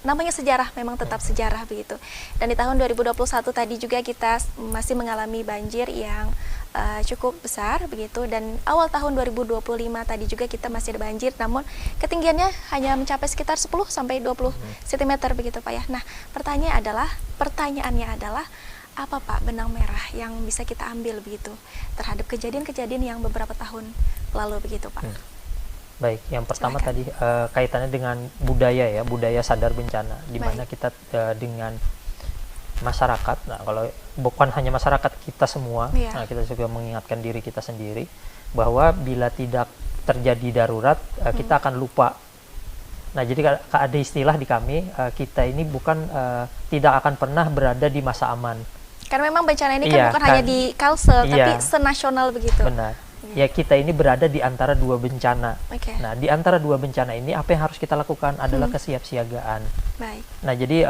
namanya sejarah memang tetap sejarah begitu. Dan di tahun 2021 tadi juga kita masih mengalami banjir yang cukup besar begitu, dan awal tahun 2025 tadi juga kita masih ada banjir, namun ketinggiannya hanya mencapai sekitar 10 sampai 20 cm begitu Pak ya. Nah, pertanyaannya adalah apa Pak benang merah yang bisa kita ambil begitu terhadap kejadian-kejadian yang beberapa tahun lalu begitu Pak? Baik, yang pertama tadi kaitannya dengan budaya sadar bencana, di mana kita dengan masyarakat. Nah, kalau bukan hanya masyarakat, kita semua, nah, kita juga mengingatkan diri kita sendiri bahwa bila tidak terjadi darurat, kita akan lupa. Nah, jadi ada istilah di kami, kita ini bukan tidak akan pernah berada di masa aman. Karena memang bencana ini kan bukan hanya di Kalsel, tapi senasional begitu. Benar. Ya, kita ini berada di antara dua bencana. Nah, di antara dua bencana ini apa yang harus kita lakukan adalah kesiapsiagaan. Nah, jadi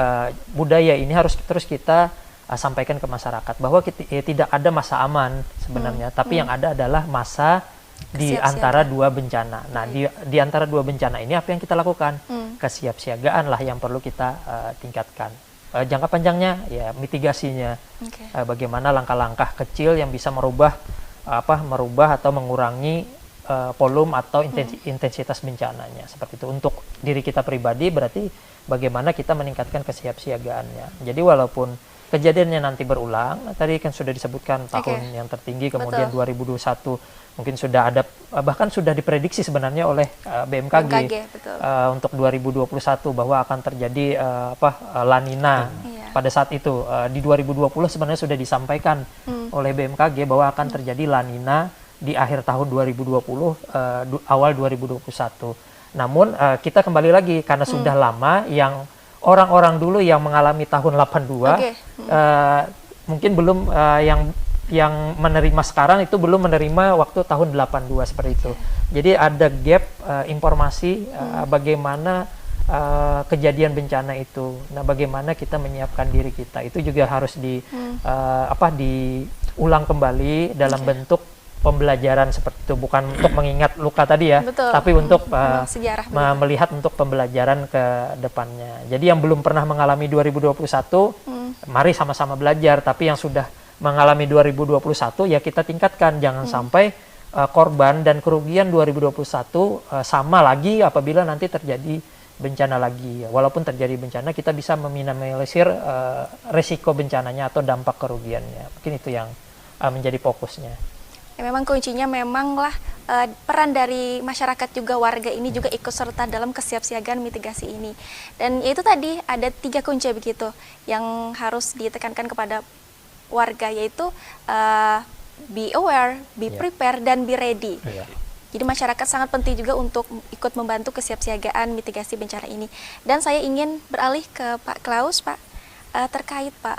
budaya ini harus terus kita sampaikan ke masyarakat bahwa tidak ada masa aman sebenarnya, tapi yang ada adalah masa di antara dua bencana. Nah, di antara dua bencana ini apa yang kita lakukan? Kesiapsiagaan lah yang perlu kita tingkatkan. Jangka panjangnya ya mitigasinya. Bagaimana langkah-langkah kecil yang bisa merubah atau mengurangi volume atau intensitas bencananya. Seperti itu. Untuk diri kita pribadi berarti bagaimana kita meningkatkan kesiapsiagaannya. Jadi walaupun kejadiannya nanti berulang, tadi kan sudah disebutkan tahun yang tertinggi, kemudian 2021 mungkin sudah ada, bahkan sudah diprediksi sebenarnya oleh BMKG, untuk 2021 bahwa akan terjadi La Nina pada saat itu. Di 2020 sebenarnya sudah disampaikan oleh BMKG bahwa akan terjadi La Nina di akhir tahun 2020, awal 2021. Namun kita kembali lagi karena sudah lama, yang orang-orang dulu yang mengalami tahun 82 mungkin belum yang menerima sekarang itu belum menerima waktu tahun 82 seperti itu. Jadi ada gap informasi bagaimana kejadian bencana itu. Nah, bagaimana kita menyiapkan diri kita itu juga harus diulang kembali dalam bentuk pembelajaran seperti itu, bukan untuk mengingat luka tadi ya, tapi untuk melihat untuk pembelajaran ke depannya. Jadi yang belum pernah mengalami 2021, mari sama-sama belajar, tapi yang sudah mengalami 2021 ya kita tingkatkan, jangan sampai korban dan kerugian 2021 sama lagi apabila nanti terjadi bencana lagi. Walaupun terjadi bencana, kita bisa meminimalisir resiko bencananya atau dampak kerugiannya. Mungkin itu yang menjadi fokusnya. Ya, memang kuncinya memanglah peran dari masyarakat juga, warga ini juga ikut serta dalam kesiapsiagaan mitigasi ini. Dan itu tadi ada 3 kunci begitu yang harus ditekankan kepada warga, yaitu be aware, be prepare, dan be ready. Jadi masyarakat sangat penting juga untuk ikut membantu kesiapsiagaan mitigasi bencana ini. Dan saya ingin beralih ke Pak Klaus, Pak, terkait Pak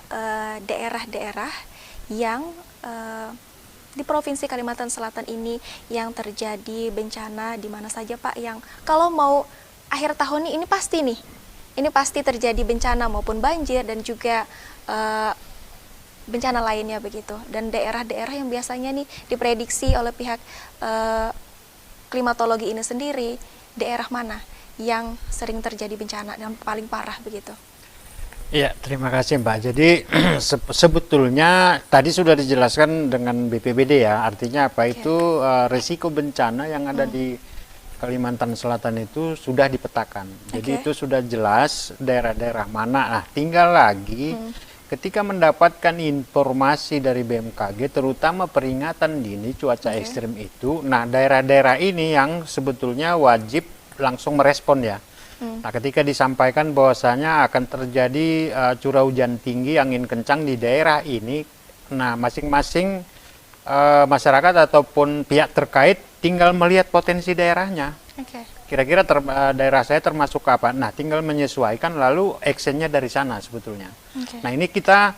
daerah-daerah yang di Provinsi Kalimantan Selatan ini yang terjadi bencana di mana saja Pak, yang kalau mau akhir tahun ini pasti nih, ini pasti terjadi bencana maupun banjir dan juga bencana lainnya begitu. Dan daerah-daerah yang biasanya nih diprediksi oleh pihak klimatologi ini sendiri, daerah mana yang sering terjadi bencana yang paling parah begitu? Ya, terima kasih Mbak. Jadi sebetulnya tadi sudah dijelaskan dengan BPBD ya, artinya apa itu risiko bencana yang ada di Kalimantan Selatan itu sudah dipetakan. Jadi itu sudah jelas daerah-daerah mana. Nah, tinggal lagi ketika mendapatkan informasi dari BMKG, terutama peringatan dini cuaca ekstrim itu, nah daerah-daerah ini yang sebetulnya wajib langsung merespon ya. Nah, ketika disampaikan bahwasanya akan terjadi curah hujan tinggi, angin kencang di daerah ini, nah masing-masing masyarakat ataupun pihak terkait tinggal melihat potensi daerahnya. Kira-kira daerah saya termasuk apa? Nah, tinggal menyesuaikan lalu actionnya dari sana sebetulnya. Nah, ini kita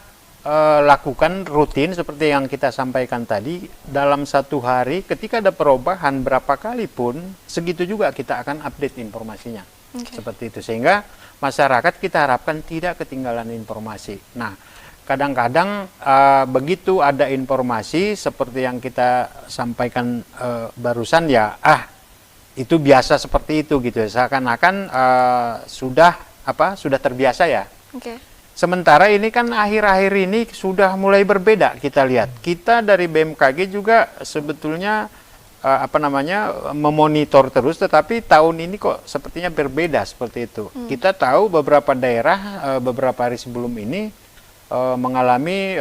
lakukan rutin seperti yang kita sampaikan tadi, dalam 1 hari ketika ada perubahan berapa kali pun segitu juga kita akan update informasinya. Seperti itu, sehingga masyarakat kita harapkan tidak ketinggalan informasi. Nah, kadang-kadang begitu ada informasi seperti yang kita sampaikan barusan ya, itu biasa seperti itu gitu, seakan-akan sudah terbiasa ya. Sementara ini kan akhir-akhir ini sudah mulai berbeda, kita lihat. Kita dari BMKG juga sebetulnya memonitor terus, tetapi tahun ini kok sepertinya berbeda seperti itu. Kita tahu beberapa daerah beberapa hari sebelum ini mengalami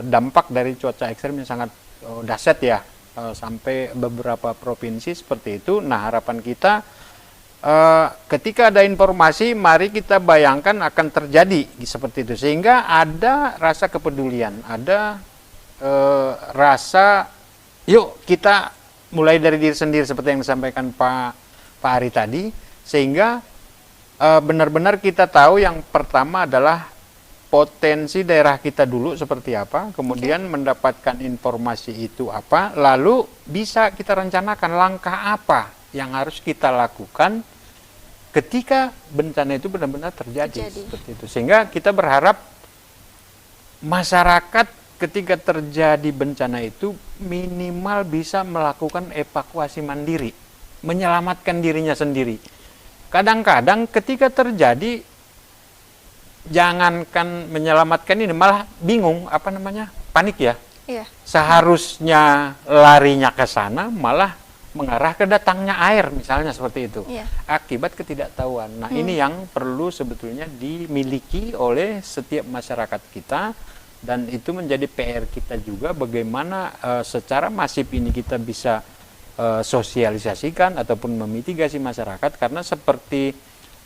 dampak dari cuaca ekstrem yang sangat dahsyat ya, sampai beberapa provinsi seperti itu. Nah, harapan kita ketika ada informasi, mari kita bayangkan akan terjadi seperti itu, sehingga ada rasa kepedulian, ada rasa yuk kita mulai dari diri sendiri seperti yang disampaikan Pak Ari tadi, sehingga benar-benar kita tahu yang pertama adalah potensi daerah kita dulu seperti apa, kemudian mendapatkan informasi itu apa, lalu bisa kita rencanakan langkah apa yang harus kita lakukan ketika bencana itu benar-benar terjadi. Seperti itu. Sehingga kita berharap masyarakat ketika terjadi bencana itu minimal bisa melakukan evakuasi mandiri, menyelamatkan dirinya sendiri. Kadang-kadang ketika terjadi, jangankan menyelamatkan ini, malah bingung, panik ya. Iya. Seharusnya larinya ke sana, malah mengarah ke datangnya air, misalnya seperti itu. Iya. Akibat ketidaktahuan. Nah, ini yang perlu sebetulnya dimiliki oleh setiap masyarakat kita, dan itu menjadi PR kita juga, bagaimana secara masif ini kita bisa sosialisasikan ataupun memitigasi masyarakat, karena seperti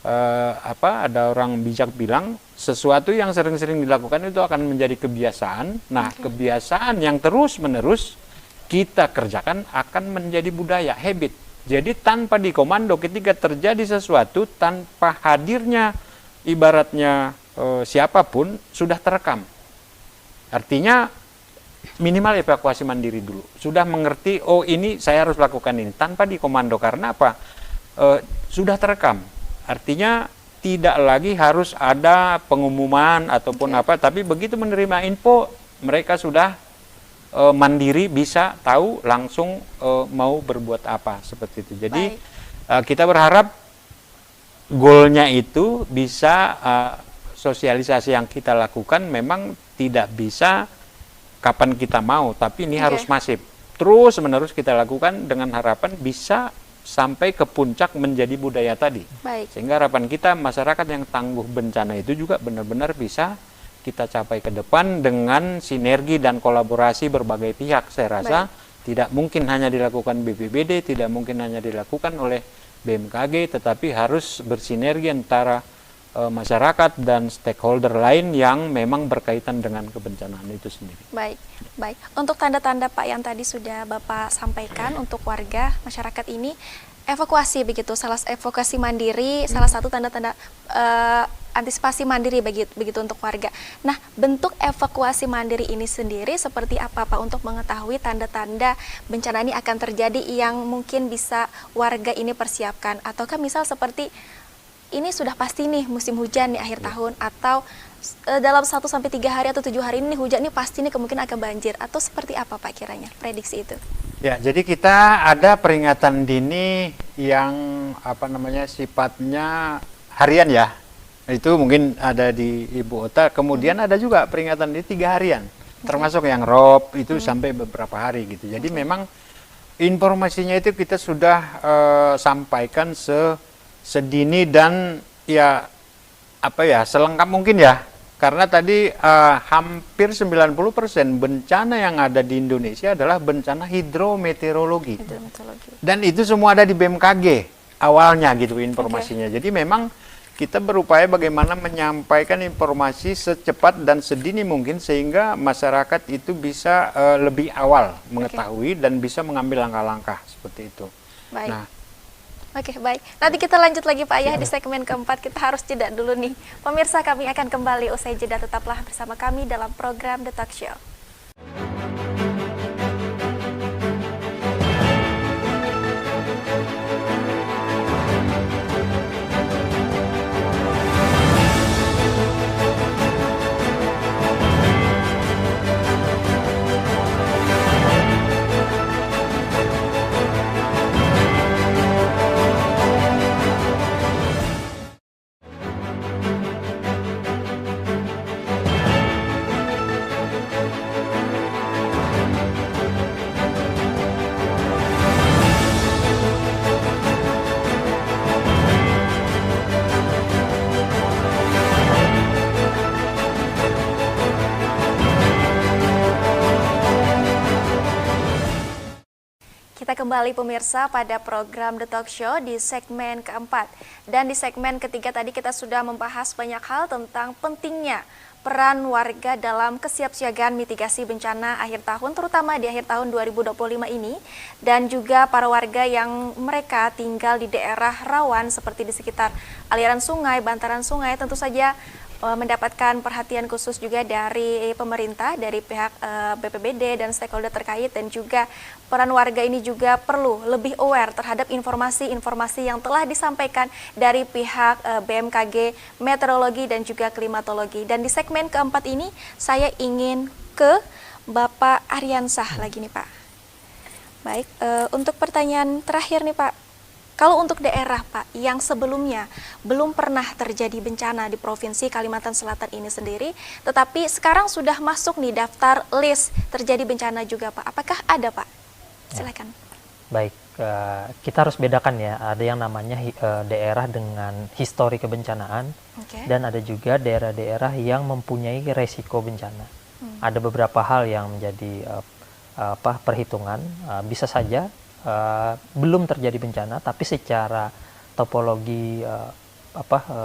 ada orang bijak bilang, sesuatu yang sering-sering dilakukan itu akan menjadi kebiasaan. Nah, kebiasaan yang terus-menerus kita kerjakan akan menjadi budaya, habit. Jadi tanpa dikomando, ketika terjadi sesuatu, tanpa hadirnya ibaratnya siapapun, sudah terekam. Artinya minimal evakuasi mandiri dulu. Sudah mengerti, oh ini saya harus lakukan ini, tanpa dikomando. Karena apa? Sudah terekam. Artinya tidak lagi harus ada pengumuman ataupun apa, tapi begitu menerima info, mereka sudah mandiri, bisa tahu langsung mau berbuat apa, seperti itu. Jadi kita berharap goalnya itu bisa sosialisasi yang kita lakukan memang tidak bisa kapan kita mau, tapi ini harus masif. Terus menerus kita lakukan dengan harapan bisa sampai ke puncak menjadi budaya tadi. Sehingga harapan kita masyarakat yang tangguh bencana itu juga benar-benar bisa kita capai ke depan dengan sinergi dan kolaborasi berbagai pihak. Saya rasa tidak mungkin hanya dilakukan BPBD, tidak mungkin hanya dilakukan oleh BMKG, tetapi harus bersinergi antara masyarakat dan stakeholder lain yang memang berkaitan dengan kebencanaan itu sendiri. Baik. Untuk tanda-tanda Pak yang tadi sudah Bapak sampaikan untuk warga masyarakat ini, evakuasi begitu, evakuasi mandiri, salah satu tanda-tanda antisipasi mandiri begitu untuk warga. Nah, bentuk evakuasi mandiri ini sendiri seperti apa Pak untuk mengetahui tanda-tanda bencana ini akan terjadi yang mungkin bisa warga ini persiapkan? Ataukah misal seperti ini sudah pasti nih musim hujan di akhir tahun, atau dalam 1-3 hari atau 7 hari ini hujan ini pasti nih kemungkinan akan banjir, atau seperti apa Pak kiranya prediksi itu? Ya, jadi kita ada peringatan dini yang sifatnya harian ya. Itu mungkin ada di Ibu Ota. Kemudian ada juga peringatan dini 3 harian, termasuk yang rob itu sampai beberapa hari gitu. Jadi memang informasinya itu kita sudah sampaikan sedini dan selengkap mungkin ya. Karena tadi hampir 90% bencana yang ada di Indonesia adalah bencana hidrometeorologi. Dan itu semua ada di BMKG awalnya gitu informasinya. Jadi memang kita berupaya bagaimana menyampaikan informasi secepat dan sedini mungkin sehingga masyarakat itu bisa lebih awal mengetahui dan bisa mengambil langkah-langkah seperti itu. Nah, baik. Nanti kita lanjut lagi Pak ya di segmen keempat. Kita harus jeda dulu nih. Pemirsa, kami akan kembali usai jeda, tetaplah bersama kami dalam program The Talk Show. Kita kembali pemirsa pada program The Talk Show di segmen keempat. Dan di segmen ketiga tadi kita sudah membahas banyak hal tentang pentingnya peran warga dalam kesiapsiagaan mitigasi bencana akhir tahun, terutama di akhir tahun 2025 ini. Dan juga para warga yang mereka tinggal di daerah rawan seperti di sekitar aliran sungai, bantaran sungai, tentu saja mendapatkan perhatian khusus juga dari pemerintah, dari pihak BPBD dan stakeholder terkait, dan juga peran warga ini juga perlu lebih aware terhadap informasi-informasi yang telah disampaikan dari pihak BMKG, meteorologi dan juga klimatologi. Dan di segmen keempat ini saya ingin ke Bapak Aryansah lagi nih Pak. Baik, untuk pertanyaan terakhir nih Pak, kalau untuk daerah Pak yang sebelumnya belum pernah terjadi bencana di Provinsi Kalimantan Selatan ini sendiri, tetapi sekarang sudah masuk nih daftar list terjadi bencana juga Pak, apakah ada Pak? Silakan. Baik, kita harus bedakan ya, ada yang namanya daerah dengan histori kebencanaan, dan ada juga daerah-daerah yang mempunyai resiko bencana. Ada beberapa hal yang menjadi perhitungan, bisa saja belum terjadi bencana, tapi secara topologi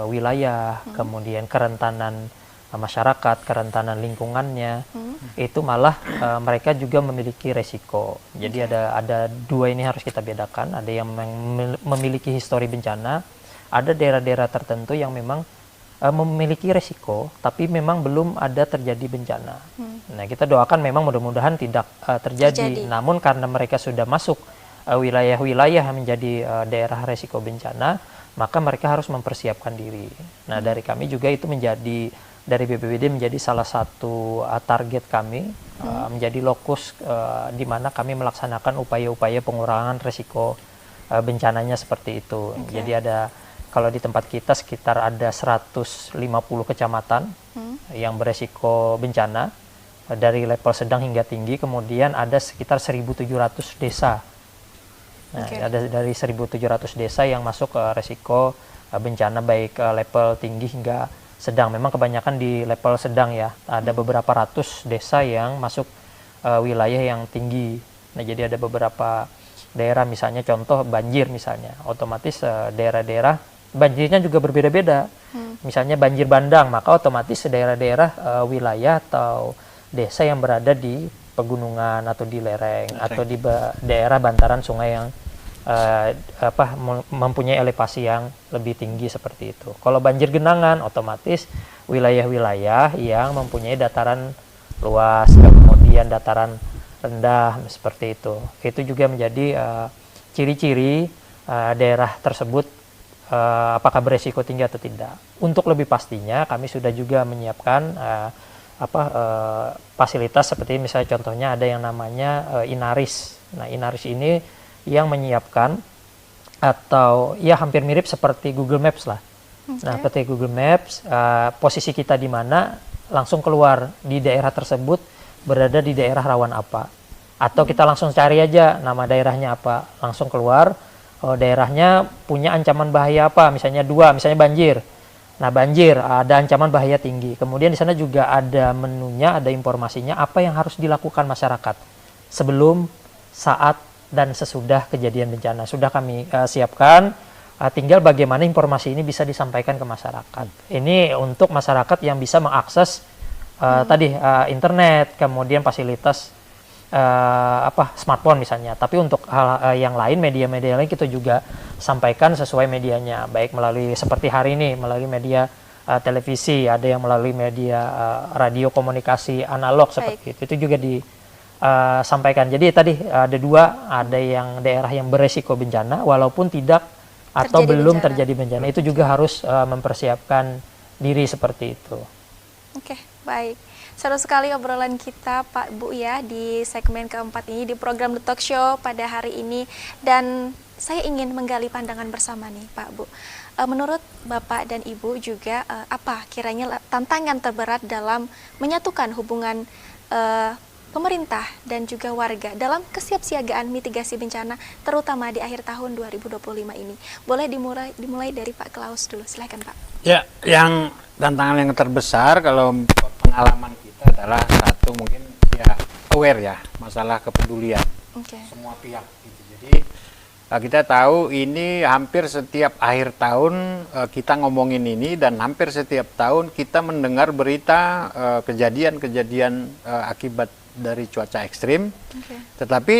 wilayah, kemudian kerentanan masyarakat, kerentanan lingkungannya, itu malah mereka juga memiliki resiko. Jadi ada dua ini harus kita bedakan. Ada yang memiliki histori bencana, ada daerah-daerah tertentu yang memang memiliki resiko, tapi memang belum ada terjadi bencana. Nah, kita doakan memang mudah-mudahan tidak terjadi. Namun karena mereka sudah masuk wilayah-wilayah yang menjadi daerah resiko bencana, maka mereka harus mempersiapkan diri. Nah, dari kami juga itu menjadi, dari BPBD menjadi salah satu target kami, menjadi lokus di mana kami melaksanakan upaya-upaya pengurangan resiko bencananya seperti itu. Jadi ada, kalau di tempat kita sekitar ada 150 kecamatan yang beresiko bencana dari level sedang hingga tinggi, kemudian ada sekitar 1.700 desa. Nah, ada dari 1.700 desa yang masuk ke resiko bencana baik level tinggi hingga sedang. Memang kebanyakan di level sedang ya. Ada beberapa ratus desa yang masuk wilayah yang tinggi. Nah, jadi ada beberapa daerah, misalnya contoh banjir misalnya, otomatis daerah-daerah banjirnya juga berbeda-beda. Misalnya banjir bandang, maka otomatis daerah-daerah wilayah atau desa yang berada di pegunungan atau di lereng atau di daerah bantaran sungai yang mempunyai elevasi yang lebih tinggi seperti itu. Kalau banjir genangan, otomatis wilayah-wilayah yang mempunyai dataran luas, kemudian dataran rendah seperti itu. Itu juga menjadi ciri-ciri daerah tersebut apakah beresiko tinggi atau tidak. Untuk lebih pastinya, kami sudah juga menyiapkan fasilitas seperti misalnya contohnya ada yang namanya Inaris. Nah, Inaris ini yang menyiapkan atau ya hampir mirip seperti Google Maps lah. Nah, seperti Google Maps, posisi kita di mana langsung keluar di daerah tersebut berada di daerah rawan apa. Atau kita langsung cari aja nama daerahnya apa, langsung keluar. Daerahnya punya ancaman bahaya apa, misalnya misalnya banjir. Nah, banjir ada ancaman bahaya tinggi. Kemudian di sana juga ada menunya, ada informasinya apa yang harus dilakukan masyarakat sebelum, saat, dan sesudah kejadian bencana. Sudah kami siapkan, tinggal bagaimana informasi ini bisa disampaikan ke masyarakat. Ini untuk masyarakat yang bisa mengakses internet, kemudian fasilitas smartphone misalnya. Tapi untuk hal yang lain, media-media lain kita juga sampaikan sesuai medianya, baik melalui seperti hari ini melalui media televisi, ada yang melalui media radio komunikasi analog seperti itu. Itu juga disampaikan. Jadi tadi ada dua, ada yang daerah yang beresiko bencana walaupun tidak atau belum terjadi bencana. Itu juga harus mempersiapkan diri seperti itu. Oke, baik. Seru sekali obrolan kita Pak Bu ya di segmen keempat ini di program The Talk Show pada hari ini, dan saya ingin menggali pandangan bersama nih Pak Bu. Menurut Bapak dan Ibu juga apa kiranya tantangan terberat dalam menyatukan hubungan pemerintah dan juga warga dalam kesiapsiagaan mitigasi bencana terutama di akhir tahun 2025 ini? Boleh dimulai dari Pak Klaus dulu, silakan Pak. Ya, yang tantangan yang terbesar kalau pengalaman kita adalah satu mungkin ya aware ya, masalah kepedulian semua pihak gitu. Jadi kita tahu ini hampir setiap akhir tahun kita ngomongin ini, dan hampir setiap tahun kita mendengar berita kejadian-kejadian akibat dari cuaca ekstrim. Tetapi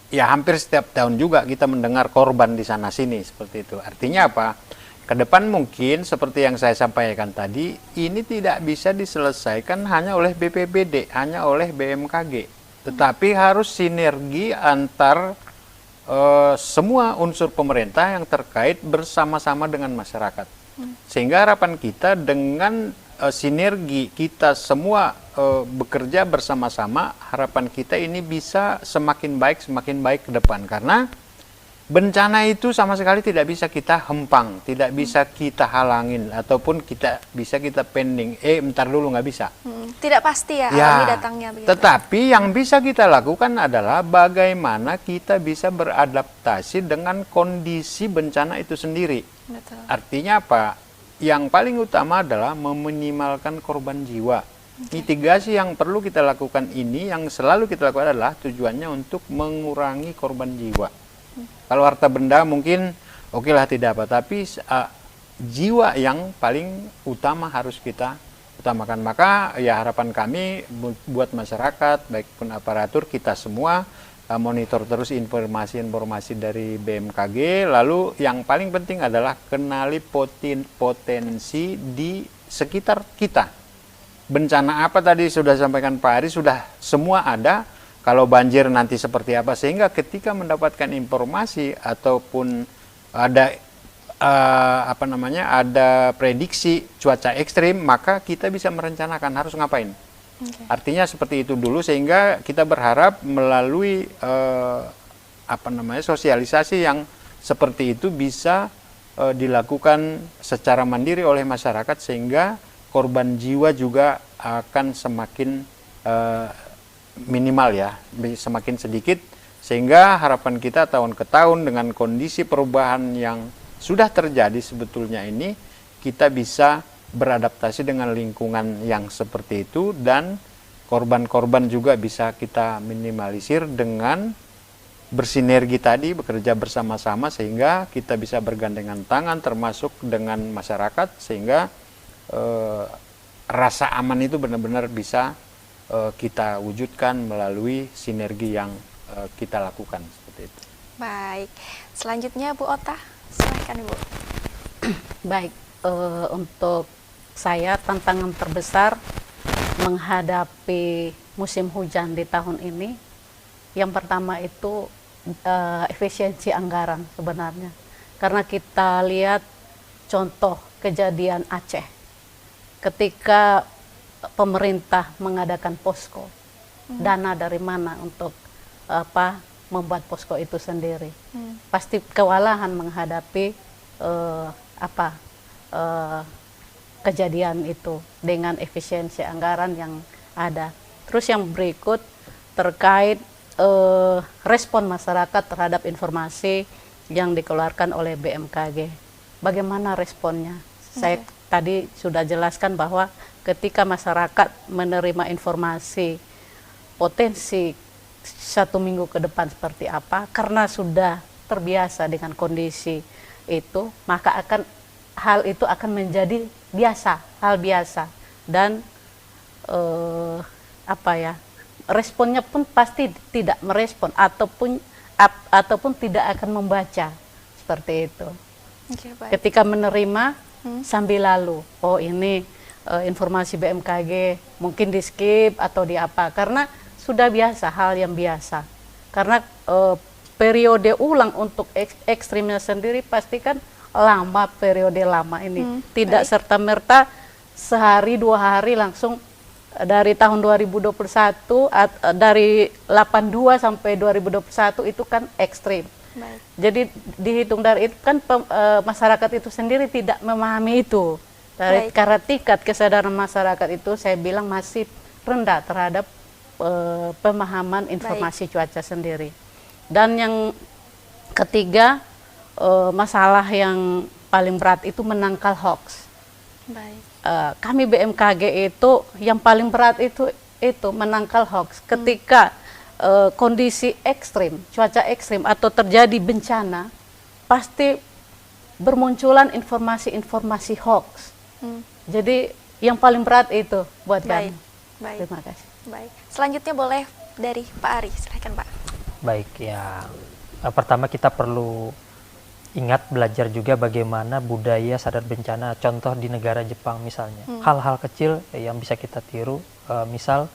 ya hampir setiap tahun juga kita mendengar korban di sana sini seperti itu. Artinya apa? Ke depan mungkin seperti yang saya sampaikan tadi, ini tidak bisa diselesaikan hanya oleh BPBD, hanya oleh BMKG, tetapi harus sinergi antar semua unsur pemerintah yang terkait bersama-sama dengan masyarakat. Sehingga harapan kita dengan sinergi kita semua bekerja bersama-sama, harapan kita ini bisa semakin baik ke depan. Karena bencana itu sama sekali tidak bisa kita hempang, tidak bisa kita halangin, ataupun kita pending. Bentar dulu, nggak bisa. Tidak pasti ya, alami datangnya. Begitu. Tetapi yang bisa kita lakukan adalah bagaimana kita bisa beradaptasi dengan kondisi bencana itu sendiri. Betul. Artinya apa? Yang paling utama adalah meminimalkan korban jiwa. Mitigasi yang perlu kita lakukan ini, yang selalu kita lakukan adalah tujuannya untuk mengurangi korban jiwa. Kalau harta benda mungkin oke lah tidak apa, tapi jiwa yang paling utama harus kita utamakan. Maka ya harapan kami buat masyarakat, baik pun aparatur, kita semua monitor terus informasi-informasi dari BMKG. Lalu yang paling penting adalah kenali potensi di sekitar kita. Bencana apa tadi sudah sampaikan Pak Ari, sudah semua ada. Kalau banjir nanti seperti apa, sehingga ketika mendapatkan informasi ataupun ada ada prediksi cuaca ekstrim, maka kita bisa merencanakan harus ngapain. Artinya seperti itu dulu, sehingga kita berharap melalui sosialisasi yang seperti itu bisa dilakukan secara mandiri oleh masyarakat, sehingga korban jiwa juga akan semakin minimal ya, semakin sedikit, sehingga harapan kita tahun ke tahun dengan kondisi perubahan yang sudah terjadi sebetulnya ini, kita bisa beradaptasi dengan lingkungan yang seperti itu, dan korban-korban juga bisa kita minimalisir dengan bersinergi tadi, bekerja bersama-sama, sehingga kita bisa bergandengan tangan termasuk dengan masyarakat, sehingga rasa aman itu benar-benar bisa kita wujudkan melalui sinergi yang kita lakukan seperti itu. Baik, selanjutnya Bu Ota, silakan Ibu. Baik, untuk saya tantangan terbesar menghadapi musim hujan di tahun ini, yang pertama itu efisiensi anggaran sebenarnya. Karena kita lihat contoh kejadian Aceh, ketika pemerintah mengadakan posko, dana dari mana untuk membuat posko itu sendiri, pasti kewalahan menghadapi kejadian itu dengan efisiensi anggaran yang ada. Terus yang berikut terkait respon masyarakat terhadap informasi yang dikeluarkan oleh BMKG. Bagaimana responnya? Saya tadi sudah jelaskan bahwa ketika masyarakat menerima informasi potensi 1 minggu ke depan seperti apa, karena sudah terbiasa dengan kondisi itu, maka hal itu akan menjadi hal biasa, dan responnya pun pasti tidak merespon ataupun tidak akan membaca seperti itu. Ketika menerima sambil lalu, oh ini informasi BMKG, mungkin di skip atau di apa, karena sudah biasa, hal yang biasa. Karena periode ulang untuk ekstrimnya sendiri pasti kan lama, periode lama ini. Tidak serta-merta sehari 2 hari langsung dari tahun 2021, dari 82 sampai 2021 itu kan ekstrim. Baik. Jadi dihitung dari itu kan masyarakat itu sendiri tidak memahami itu. Karena tingkat kesadaran masyarakat itu saya bilang masih rendah terhadap pemahaman informasi cuaca sendiri. Dan yang ketiga, masalah yang paling berat itu menangkal hoax. Baik. Kami BMKG itu yang paling berat itu menangkal hoax. Ketika kondisi ekstrim, cuaca ekstrim atau terjadi bencana, pasti bermunculan informasi-informasi hoax. Jadi yang paling berat itu buat kami. Baik. Terima kasih. Baik. Selanjutnya boleh dari Pak Ari, silakan Pak. Baik ya, pertama kita perlu ingat belajar juga bagaimana budaya sadar bencana. Contoh di negara Jepang misalnya, hal-hal kecil yang bisa kita tiru, misal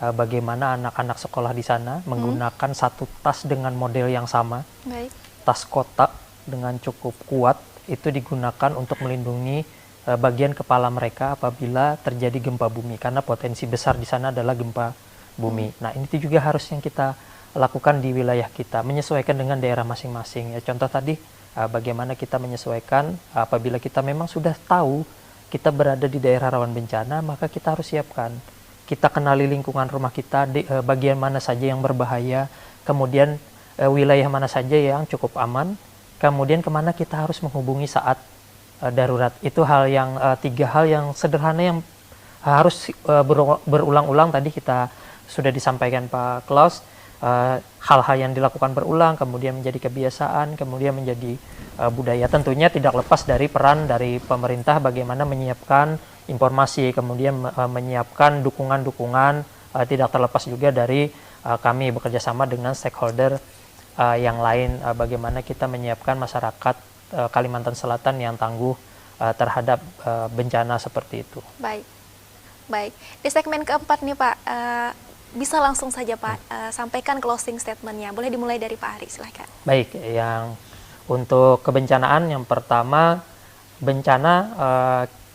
bagaimana anak-anak sekolah di sana menggunakan satu tas dengan model yang sama. Baik. Tas kotak dengan cukup kuat itu digunakan untuk melindungi bagian kepala mereka apabila terjadi gempa bumi, karena potensi besar di sana adalah gempa bumi. Nah, ini juga harus yang kita lakukan di wilayah kita, menyesuaikan dengan daerah masing-masing. Ya, contoh tadi bagaimana kita menyesuaikan apabila kita memang sudah tahu kita berada di daerah rawan bencana, maka kita harus siapkan. Kita kenali lingkungan rumah kita, bagian mana saja yang berbahaya, kemudian wilayah mana saja yang cukup aman, kemudian kemana kita harus menghubungi saat darurat. Itu hal yang 3 hal yang sederhana yang harus berulang-ulang. Tadi kita sudah disampaikan Pak Klaus, hal-hal yang dilakukan berulang, kemudian menjadi kebiasaan, kemudian menjadi budaya. Tentunya tidak lepas dari peran dari pemerintah bagaimana menyiapkan informasi, kemudian menyiapkan dukungan-dukungan, tidak terlepas juga dari kami bekerja sama dengan stakeholder yang lain, bagaimana kita menyiapkan masyarakat Kalimantan Selatan yang tangguh terhadap bencana seperti itu. Baik, baik. Di segmen keempat nih Pak, bisa langsung saja Pak sampaikan closing statement-nya. Boleh dimulai dari Pak Ari, silahkan. Baik, yang untuk kebencanaan yang pertama, bencana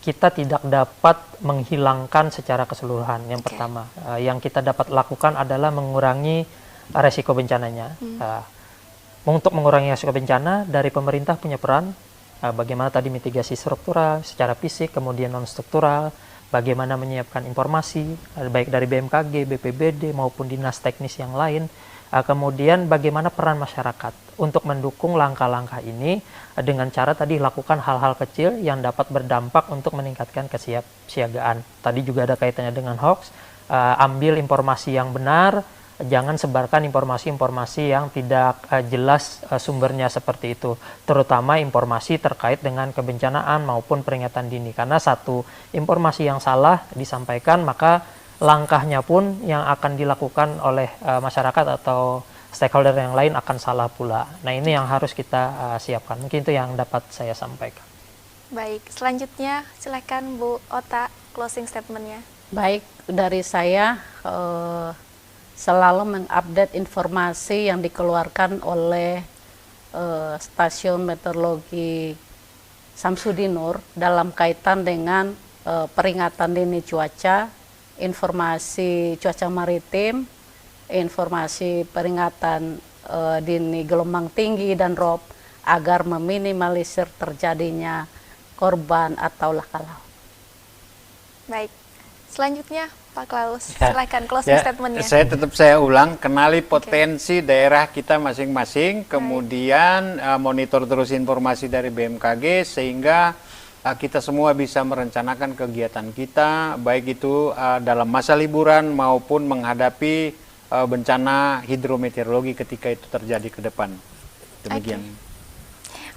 kita tidak dapat menghilangkan secara keseluruhan. Yang pertama, yang kita dapat lakukan adalah mengurangi resiko bencananya. Untuk mengurangi resiko bencana, dari pemerintah punya peran, bagaimana tadi mitigasi struktural secara fisik, kemudian non struktural, bagaimana menyiapkan informasi baik dari BMKG, BPBD maupun dinas teknis yang lain, kemudian bagaimana peran masyarakat untuk mendukung langkah-langkah ini dengan cara tadi lakukan hal-hal kecil yang dapat berdampak untuk meningkatkan kesiapsiagaan. Tadi juga ada kaitannya dengan hoax, ambil informasi yang benar, jangan sebarkan informasi-informasi yang tidak jelas sumbernya seperti itu, terutama informasi terkait dengan kebencanaan maupun peringatan dini, karena satu informasi yang salah disampaikan maka langkahnya pun yang akan dilakukan oleh masyarakat atau stakeholder yang lain akan salah pula. Nah, ini yang harus kita siapkan. Mungkin itu yang dapat saya sampaikan. Baik, selanjutnya silakan Bu Ota closing statement-nya. Baik, dari saya selalu mengupdate informasi yang dikeluarkan oleh Stasiun Meteorologi Samsudin Nur dalam kaitan dengan peringatan dini cuaca, informasi cuaca maritim, informasi peringatan dini gelombang tinggi dan rob, agar meminimalisir terjadinya korban atau laka laut. Baik, selanjutnya Pak Klaus, silakan closing statement-nya. Saya ulang, kenali potensi daerah kita masing-masing, kemudian monitor terus informasi dari BMKG sehingga kita semua bisa merencanakan kegiatan kita, baik itu dalam masa liburan maupun menghadapi bencana hidrometeorologi ketika itu terjadi ke depan. Demikian.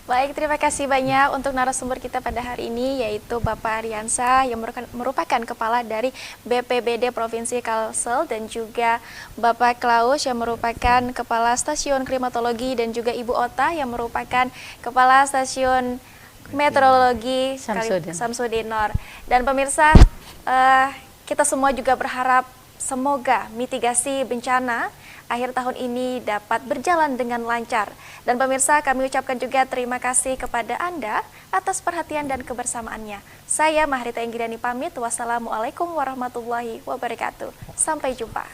Baik, terima kasih banyak untuk narasumber kita pada hari ini, yaitu Bapak Aryansa yang merupakan Kepala dari BPBD Provinsi Kalsel, dan juga Bapak Klaus yang merupakan Kepala Stasiun Klimatologi, dan juga Ibu Ota yang merupakan Kepala Stasiun Meteorologi Samsudin Nur. Dan pemirsa, kita semua juga berharap semoga mitigasi bencana akhir tahun ini dapat berjalan dengan lancar. Dan pemirsa, kami ucapkan juga terima kasih kepada Anda atas perhatian dan kebersamaannya. Saya Mahrita Inggriani pamit. Wassalamualaikum warahmatullahi wabarakatuh. Sampai jumpa.